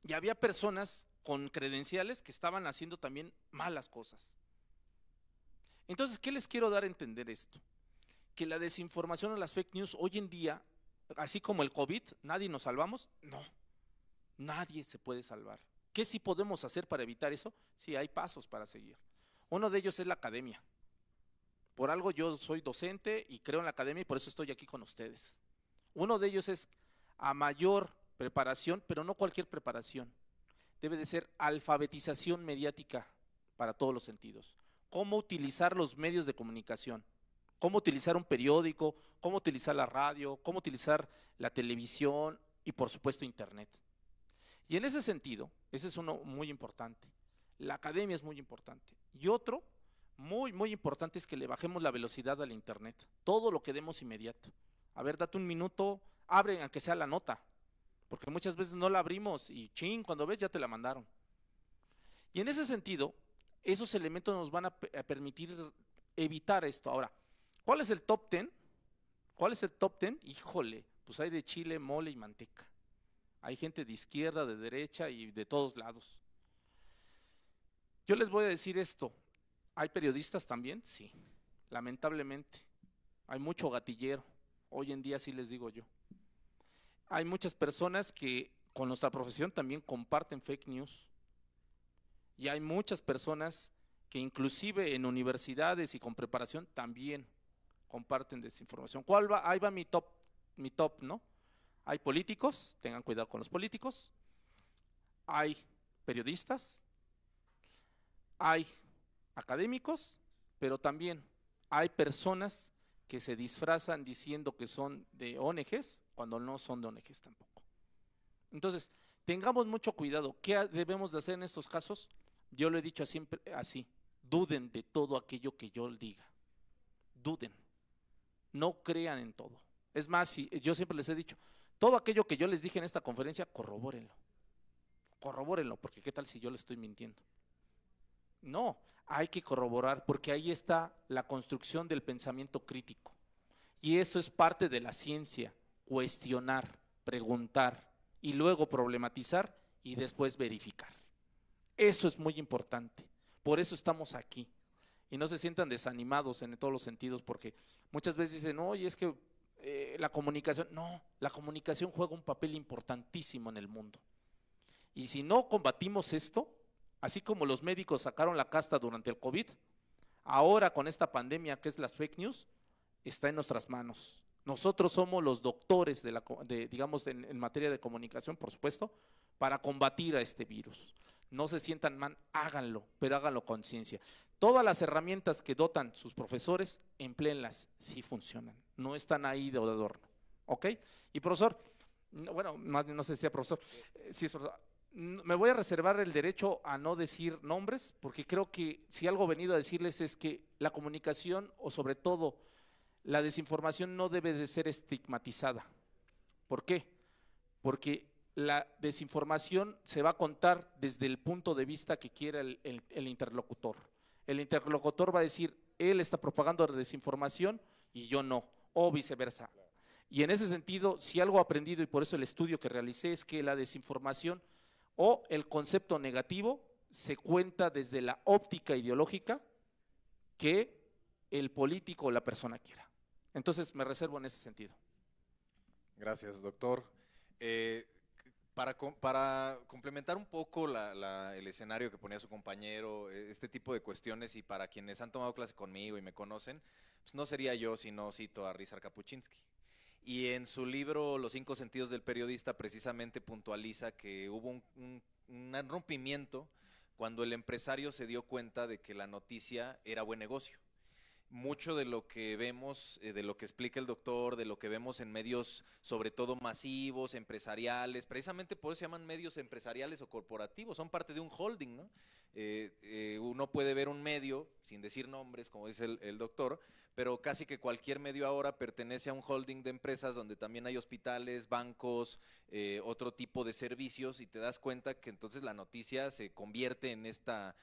Y había personas con credenciales que estaban haciendo también malas cosas. Entonces, ¿qué les quiero dar a entender esto? Que la desinformación o las fake news hoy en día, así como el COVID, nadie nos salvamos, Nadie se puede salvar. ¿Qué sí podemos hacer para evitar eso? Sí, hay pasos para seguir. Uno de ellos es la academia. Por algo yo soy docente y creo en la academia y por eso estoy aquí con ustedes. Uno de ellos es a mayor preparación, pero no cualquier preparación. Debe de ser alfabetización mediática para todos los sentidos. Cómo utilizar los medios de comunicación, cómo utilizar un periódico, cómo utilizar la radio, cómo utilizar la televisión y por supuesto internet. Y en ese sentido, ese es uno muy importante. La academia es muy importante. Y otro muy importante es que le bajemos la velocidad al internet. Todo lo que demos inmediato. A ver, date un minuto, abre aunque sea la nota, porque muchas veces no la abrimos y cuando ves ya te la mandaron. Y en ese sentido, esos elementos nos van a permitir evitar esto. Ahora, ¿cuál es el top 10? ¿Cuál es el top 10? Híjole, pues hay de chile, mole y manteca. Hay gente de izquierda, de derecha y de todos lados. Yo les voy a decir esto. ¿Hay periodistas también? Sí, lamentablemente. Hay mucho gatillero. Hoy en día sí les digo yo. Hay muchas personas que con nuestra profesión también comparten fake news. Y hay muchas personas que inclusive en universidades y con preparación también comparten desinformación. ¿Cuál va? Ahí va mi top, ¿no? Hay políticos, tengan cuidado con los políticos. Hay periodistas. Hay académicos, pero también hay personas que se disfrazan diciendo que son de ONGs cuando no son de ONGs tampoco. Entonces, tengamos mucho cuidado. ¿Qué debemos de hacer en estos casos? Yo lo he dicho siempre así, duden de todo aquello que yo diga. Duden. No crean en todo. Es más, yo siempre les he dicho, todo aquello que yo les dije en esta conferencia, corrobórenlo. Corrobórenlo, porque ¿qué tal si yo le estoy mintiendo? No, hay que corroborar porque ahí está la construcción del pensamiento crítico. Y eso es parte de la ciencia, cuestionar, preguntar y luego problematizar y después verificar. Eso es muy importante. Por eso estamos aquí. Y no se sientan desanimados en todos los sentidos porque muchas veces dicen, oye, es que la comunicación, no, la comunicación juega un papel importantísimo en el mundo. Y si no combatimos esto, así como los médicos sacaron la casta durante el COVID, ahora con esta pandemia que es las fake news, está en nuestras manos. Nosotros somos los doctores digamos, en materia de comunicación, por supuesto, para combatir a este virus. No se sientan mal, háganlo, pero háganlo con ciencia. Todas las herramientas que dotan sus profesores, empléenlas, sí funcionan, no están ahí de adorno, ¿ok? Y profesor, bueno, no sé si sea profesor, sí es profesor. Me voy a reservar el derecho a no decir nombres, porque creo que si algo he venido a decirles es que la comunicación, o sobre todo la desinformación, no debe de ser estigmatizada. ¿Por qué? Porque la desinformación se va a contar desde el punto de vista que quiera el interlocutor. El interlocutor va a decir, él está propagando desinformación y yo no, o viceversa. Y en ese sentido, si algo he aprendido, y por eso el estudio que realicé, es que la desinformación o el concepto negativo se cuenta desde la óptica ideológica que el político o la persona quiera. Entonces me reservo en ese sentido. Gracias, doctor. Para complementar un poco el escenario que ponía su compañero, este tipo de cuestiones, y para quienes han tomado clase conmigo y me conocen, pues no sería yo si no cito a Ryszard Kapuscinski. Y en su libro Los 5 sentidos del periodista precisamente puntualiza que hubo un rompimiento cuando el empresario se dio cuenta de que la noticia era buen negocio. Mucho de lo que vemos, de lo que explica el doctor, de lo que vemos en medios sobre todo masivos, empresariales, precisamente por eso se llaman medios empresariales o corporativos, son parte de un holding, ¿no? Uno puede ver un medio, sin decir nombres, como dice el doctor, pero casi que cualquier medio ahora pertenece a un holding de empresas donde también hay hospitales, bancos, otro tipo de servicios, y te das cuenta que entonces la noticia se convierte en esta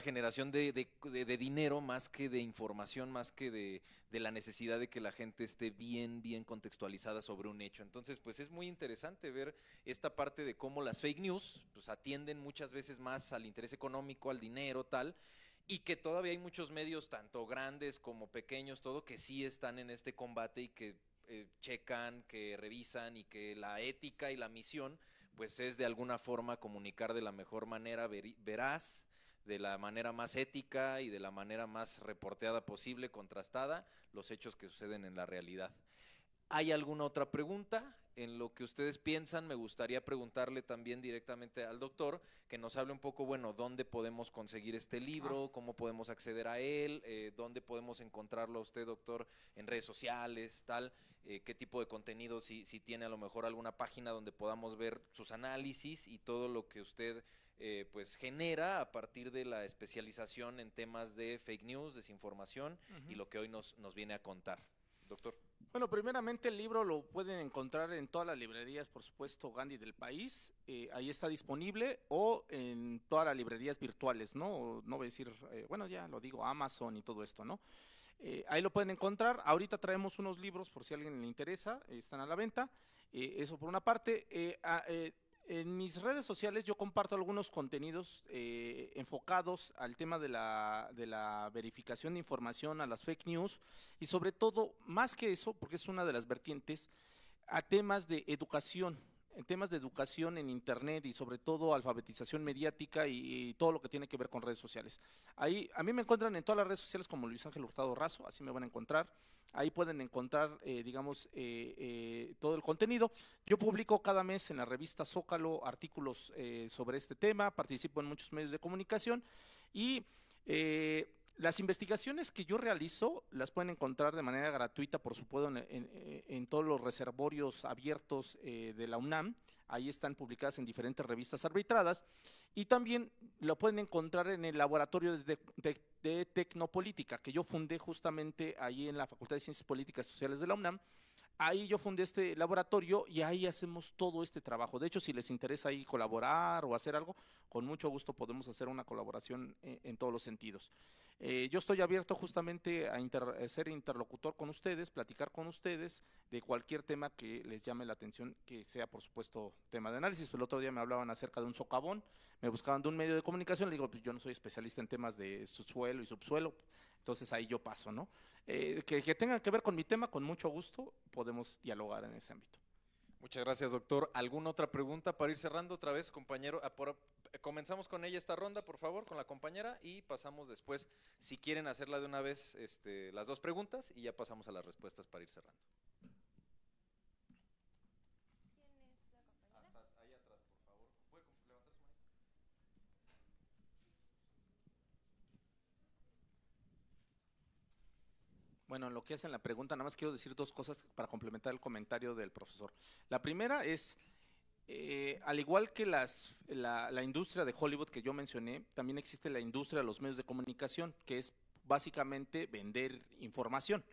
generación de dinero más que de información, más que de la necesidad de que la gente esté bien contextualizada sobre un hecho. Entonces, pues es muy interesante ver esta parte de cómo las fake news pues atienden muchas veces más al interés económico, al dinero, tal, y que todavía hay muchos medios, tanto grandes como pequeños, todo, que sí están en este combate y que checan, que revisan, y que la ética y la misión pues es de alguna forma comunicar de la mejor manera veraz, de la manera más ética y de la manera más reporteada posible, contrastada, los hechos que suceden en la realidad. ¿Hay alguna otra pregunta? En lo que ustedes piensan, me gustaría preguntarle también directamente al doctor, que nos hable un poco, bueno, dónde podemos conseguir este libro, cómo podemos acceder a él, dónde podemos encontrarlo a usted, doctor, en redes sociales, tal, qué tipo de contenido, si tiene a lo mejor alguna página donde podamos ver sus análisis y todo lo que usted pues genera a partir de la especialización en temas de fake news, desinformación y lo que hoy nos viene a contar. Doctor. Bueno, primeramente el libro lo pueden encontrar en todas las librerías, por supuesto, Gandhi del país, ahí está disponible, o en todas las librerías virtuales, ¿no? No voy a decir, bueno, ya lo digo, Amazon y todo esto, ¿no? Ahí lo pueden encontrar. Ahorita traemos unos libros por si a alguien le interesa, están a la venta, eso por una parte. En mis redes sociales yo comparto algunos contenidos enfocados al tema de la verificación de información, a las fake news y sobre todo, más que eso, porque es una de las vertientes, a temas de educación. En temas de educación en internet y sobre todo alfabetización mediática y todo lo que tiene que ver con redes sociales. Ahí a mí me encuentran en todas las redes sociales como Luis Ángel Hurtado Razo, así me van a encontrar. Ahí pueden encontrar, digamos, todo el contenido. Yo publico cada mes en la revista Zócalo artículos sobre este tema, participo en muchos medios de comunicación y las investigaciones que yo realizo las pueden encontrar de manera gratuita, por supuesto, en todos los reservorios abiertos de la UNAM. Ahí están publicadas en diferentes revistas arbitradas. Y también lo pueden encontrar en el laboratorio de Tecnopolítica, que yo fundé justamente ahí en la Facultad de Ciencias Políticas y Sociales de la UNAM. Ahí yo fundé este laboratorio y ahí hacemos todo este trabajo. De hecho, si les interesa ahí colaborar o hacer algo, con mucho gusto podemos hacer una colaboración en todos los sentidos. Yo estoy abierto justamente a ser interlocutor con ustedes, platicar con ustedes de cualquier tema que les llame la atención, que sea, por supuesto, tema de análisis. El otro día me hablaban acerca de un socavón, me buscaban de un medio de comunicación, le digo, pues yo no soy especialista en temas de subsuelo y subsuelo, entonces ahí yo paso, ¿no? Que tengan que ver con mi tema, con mucho gusto podemos dialogar en ese ámbito. Muchas gracias, doctor. ¿Alguna otra pregunta para ir cerrando otra vez, compañero? Comenzamos con ella esta ronda, por favor, con la compañera, y pasamos después, si quieren hacerla de una vez, las dos preguntas, y ya pasamos a las respuestas para ir cerrando. Hasta ahí atrás, por favor. ¿Puede levantar su mano? Bueno, en lo que hacen la pregunta, nada más quiero decir dos cosas para complementar el comentario del profesor. La primera es, al igual que la industria de Hollywood que yo mencioné, también existe la industria de los medios de comunicación, que es básicamente vender información.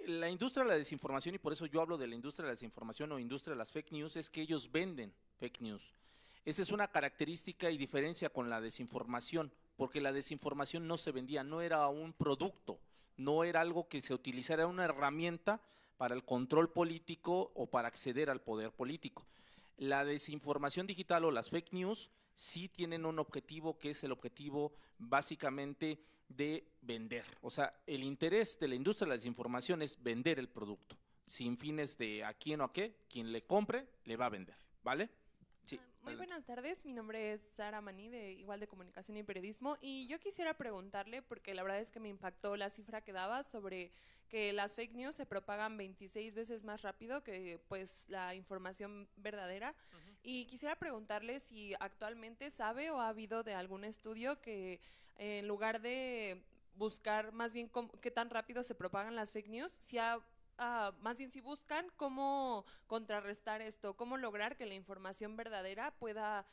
La industria de la desinformación, y por eso yo hablo de la industria de la desinformación o industria de las fake news, es que ellos venden fake news. Esa es una característica y diferencia con la desinformación, porque la desinformación no se vendía, no era un producto, no era algo que se utilizara, era una herramienta para el control político o para acceder al poder político. La desinformación digital o las fake news sí tienen un objetivo que es el objetivo básicamente de vender. O sea, el interés de la industria de la desinformación es vender el producto, sin fines de a quién o a qué, quien le compre le va a vender, ¿vale? Sí. Muy buenas tardes, mi nombre es Sara Maní, igual de Comunicación y Periodismo, y yo quisiera preguntarle, porque la verdad es que me impactó la cifra que daba sobre que las fake news se propagan 26 veces más rápido que pues la información verdadera, y quisiera preguntarle si actualmente sabe o ha habido de algún estudio que en lugar de buscar más bien qué tan rápido se propagan las fake news, más bien si buscan cómo contrarrestar esto, cómo lograr que la información verdadera pueda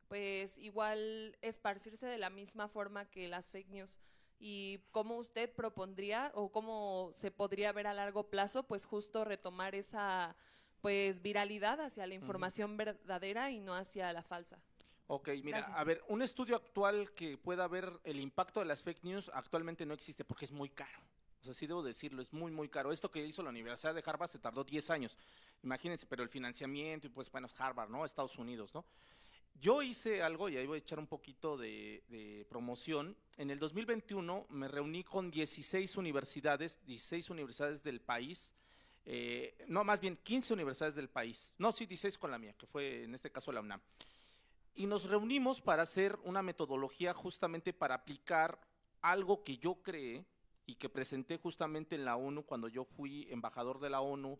pues igual esparcirse de la misma forma que las fake news, y cómo usted propondría o cómo se podría ver a largo plazo pues justo retomar esa pues viralidad hacia la información verdadera y no hacia la falsa. Ok, mira, Gracias. a ver, un estudio actual que pueda ver el impacto de las fake news actualmente no existe porque es muy caro. O sea, sí debo decirlo, es muy, muy caro. Esto que hizo la Universidad de Harvard se tardó 10 años. Imagínense, pero el financiamiento y pues bueno, es Harvard, ¿no? Estados Unidos, ¿no? Yo hice algo, y ahí voy a echar un poquito de promoción. En el 2021 me reuní con 16 universidades del país, no, más bien 15 universidades del país, no, sí, 16 con la mía, que fue en este caso la UNAM. Y nos reunimos para hacer una metodología justamente para aplicar algo que yo creé y que presenté justamente en la ONU cuando yo fui embajador de la ONU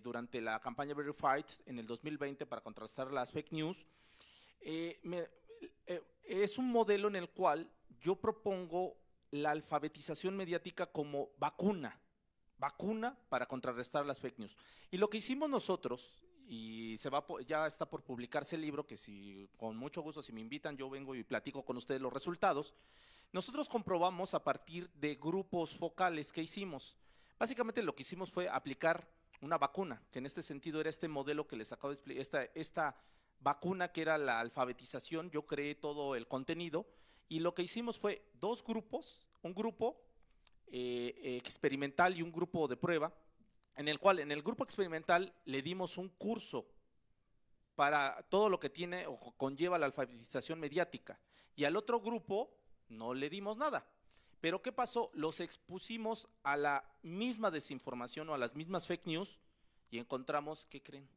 durante la campaña Verified en el 2020 para contrastar las fake news. Es un modelo en el cual yo propongo la alfabetización mediática como vacuna para contrarrestar las fake news. Y lo que hicimos nosotros, y ya está por publicarse el libro, que si con mucho gusto, si me invitan, yo vengo y platico con ustedes los resultados. Nosotros comprobamos a partir de grupos focales que hicimos. Básicamente lo que hicimos fue aplicar una vacuna, que en este sentido era este modelo que les acabo de explicar, esta vacuna que era la alfabetización. Yo creé todo el contenido y lo que hicimos fue dos grupos, un grupo experimental y un grupo de prueba, en el cual en el grupo experimental le dimos un curso para todo lo que tiene o conlleva la alfabetización mediática, y al otro grupo no le dimos nada. Pero ¿qué pasó? Los expusimos a la misma desinformación o a las mismas fake news y encontramos, ¿qué creen?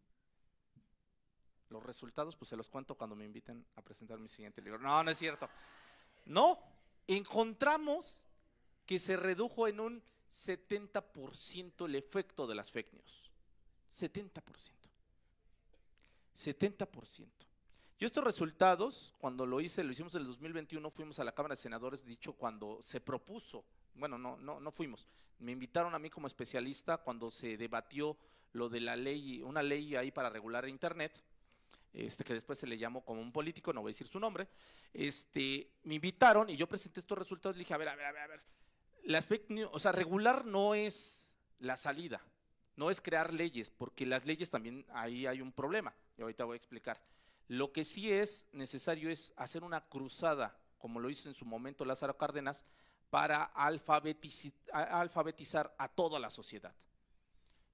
Los resultados, pues se los cuento cuando me inviten a presentar mi siguiente libro. No, no es cierto. No, encontramos que se redujo en un 70% el efecto de las fake news. 70%. 70%. Yo estos resultados, cuando lo hicimos en el 2021, fuimos a la Cámara de Senadores, dicho cuando se propuso, bueno, no fuimos, me invitaron a mí como especialista cuando se debatió lo de la ley, una ley ahí para regular internet, que después se le llamó como un político, no voy a decir su nombre, me invitaron y yo presenté estos resultados y le dije, a ver, las fake news, o sea, regular no es la salida, no es crear leyes, porque las leyes también, ahí hay un problema, y ahorita voy a explicar. Lo que sí es necesario es hacer una cruzada, como lo hizo en su momento Lázaro Cárdenas, para alfabetizar a toda la sociedad.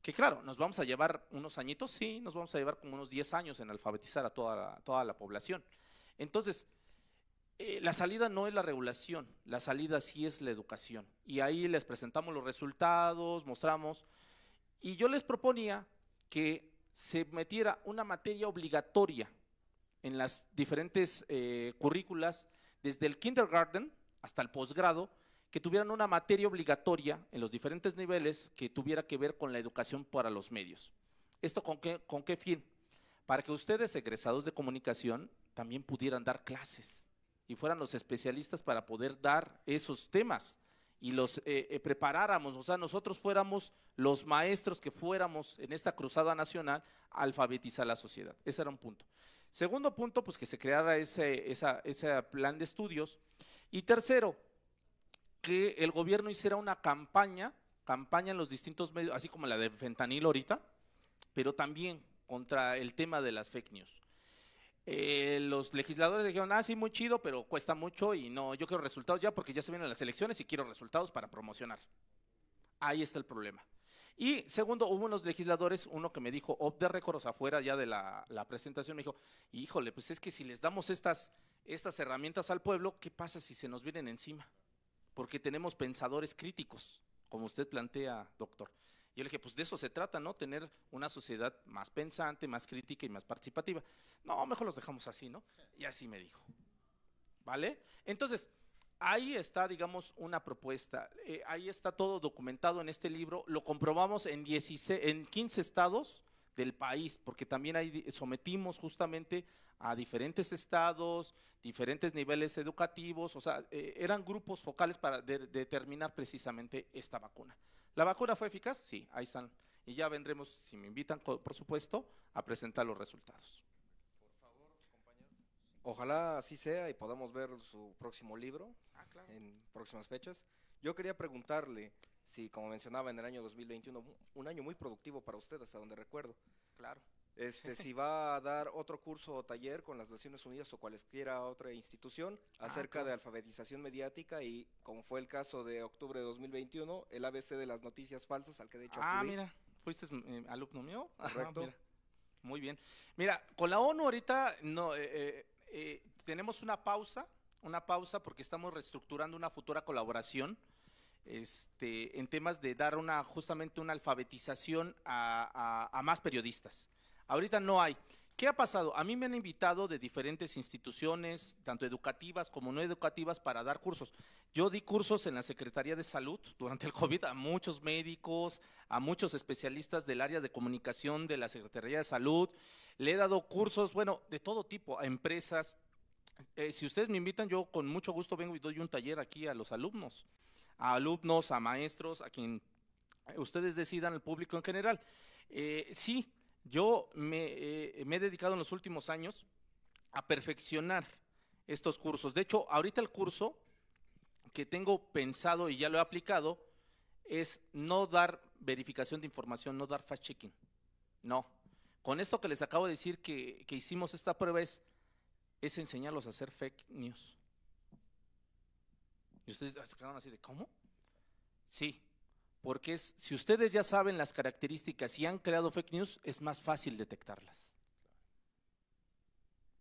Que claro, nos vamos a llevar unos añitos, sí, nos vamos a llevar como unos 10 años en alfabetizar a toda la población. Entonces, la salida no es la regulación, la salida sí es la educación. Y ahí les presentamos los resultados, mostramos, y yo les proponía que se metiera una materia obligatoria en las diferentes currículas, desde el kindergarten hasta el posgrado, que tuvieran una materia obligatoria en los diferentes niveles que tuviera que ver con la educación para los medios. ¿Esto con qué fin? Para que ustedes, egresados de comunicación, también pudieran dar clases y fueran los especialistas para poder dar esos temas y los preparáramos, o sea, nosotros fuéramos los maestros que fuéramos en esta cruzada nacional a alfabetizar a la sociedad. Ese era un punto. Segundo punto, pues que se creara ese plan de estudios. Y tercero, que el gobierno hiciera una campaña en los distintos medios, así como la de fentanilo ahorita, pero también contra el tema de las fake news. Los legisladores dijeron, sí, muy chido, pero cuesta mucho y no, yo quiero resultados ya porque ya se vienen las elecciones y quiero resultados para promocionar. Ahí está el problema. Y segundo, hubo unos legisladores, uno que me dijo, off the record, o sea, fuera ya de la presentación, me dijo, híjole, pues es que si les damos estas herramientas al pueblo, ¿qué pasa si se nos vienen encima? Porque tenemos pensadores críticos, como usted plantea, doctor. Y yo le dije, pues de eso se trata, ¿no? Tener una sociedad más pensante, más crítica y más participativa. No, mejor los dejamos así, ¿no? Y así me dijo. ¿Vale? Entonces, ahí está, digamos, una propuesta. Ahí está todo documentado en este libro. Lo comprobamos en 15 estados del país, porque también ahí sometimos justamente a diferentes estados, diferentes niveles educativos, o sea, eran grupos focales para determinar precisamente esta vacuna. ¿La vacuna fue eficaz? Sí, ahí están. Y ya vendremos, si me invitan, por supuesto, a presentar los resultados. Por favor, compañero. Ojalá así sea y podamos ver su próximo libro Claro. en próximas fechas. Yo quería preguntarle si, como mencionaba, en el año 2021, un año muy productivo para usted, hasta donde recuerdo. Claro. Si va a dar otro curso o taller con las Naciones Unidas o cualesquiera otra institución acerca claro. de alfabetización mediática y, como fue el caso de octubre de 2021, el ABC de las noticias falsas, al que de hecho acudí. Mira, ¿fuiste alumno mío? Correcto. Mira. Muy bien. Mira, con la ONU ahorita no, tenemos una pausa porque estamos reestructurando una futura colaboración. en temas de dar justamente una alfabetización a más periodistas. Ahorita no hay. ¿Qué ha pasado? A mí me han invitado de diferentes instituciones, tanto educativas como no educativas, para dar cursos. Yo di cursos en la Secretaría de Salud durante el COVID a muchos médicos, a muchos especialistas del área de comunicación de la Secretaría de Salud. Le he dado cursos, bueno, de todo tipo, a empresas. Si ustedes me invitan, yo con mucho gusto vengo y doy un taller aquí a los alumnos, a maestros, a quien ustedes decidan, al público en general. Sí. Yo me he dedicado en los últimos años a perfeccionar estos cursos. De hecho, ahorita el curso que tengo pensado y ya lo he aplicado es no dar verificación de información, no dar fact-checking. No. Con esto que les acabo de decir que hicimos esta prueba es enseñarlos a hacer fake news. Y ustedes se quedaron así de, ¿cómo? Sí. Porque si ustedes ya saben las características y han creado fake news, es más fácil detectarlas.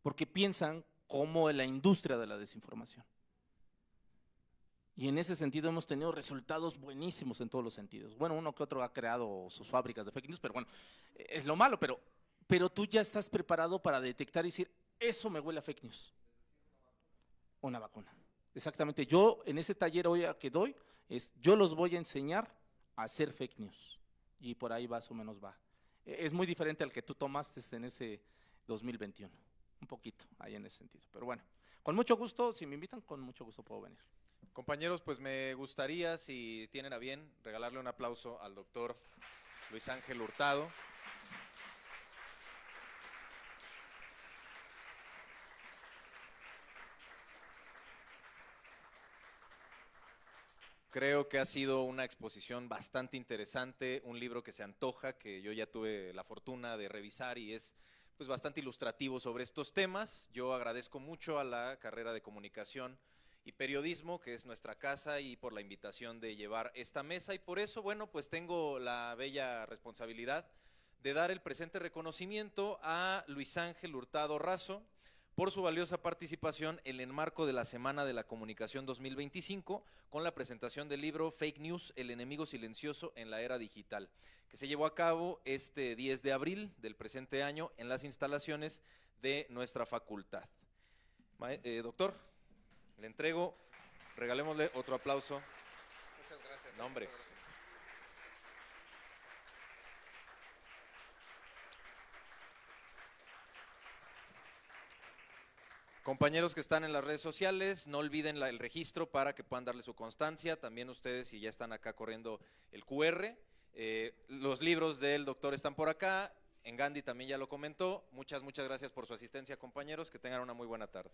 Porque piensan como en la industria de la desinformación. Y en ese sentido hemos tenido resultados buenísimos en todos los sentidos. Bueno, uno que otro ha creado sus fábricas de fake news, pero bueno, es lo malo, pero tú ya estás preparado para detectar y decir, eso me huele a fake news. Una vacuna. Exactamente. Yo en ese taller hoy que doy, yo los voy a enseñar a hacer fake news, y por ahí más o menos va. Es muy diferente al que tú tomaste en ese 2021, un poquito ahí en ese sentido, pero bueno, con mucho gusto, si me invitan, con mucho gusto puedo venir. Compañeros, pues me gustaría, si tienen a bien, regalarle un aplauso al doctor Luis Ángel Hurtado. Creo que ha sido una exposición bastante interesante, un libro que se antoja, que yo ya tuve la fortuna de revisar y es pues bastante ilustrativo sobre estos temas. Yo agradezco mucho a la carrera de Comunicación y Periodismo, que es nuestra casa, y por la invitación de llevar esta mesa, y por eso, bueno, pues tengo la bella responsabilidad de dar el presente reconocimiento a Luis Ángel Hurtado Razo, por su valiosa participación en el marco de la Semana de la Comunicación 2025 con la presentación del libro Fake News, el enemigo silencioso en la era digital, que se llevó a cabo este 10 de abril del presente año en las instalaciones de nuestra facultad. Doctor, le entrego, regalémosle otro aplauso. Muchas gracias. No, hombre. Compañeros que están en las redes sociales, no olviden el registro para que puedan darle su constancia. También ustedes, si ya están acá corriendo el QR. Los libros del doctor están por acá. En Gandhi también ya lo comentó. Muchas gracias por su asistencia, compañeros. Que tengan una muy buena tarde.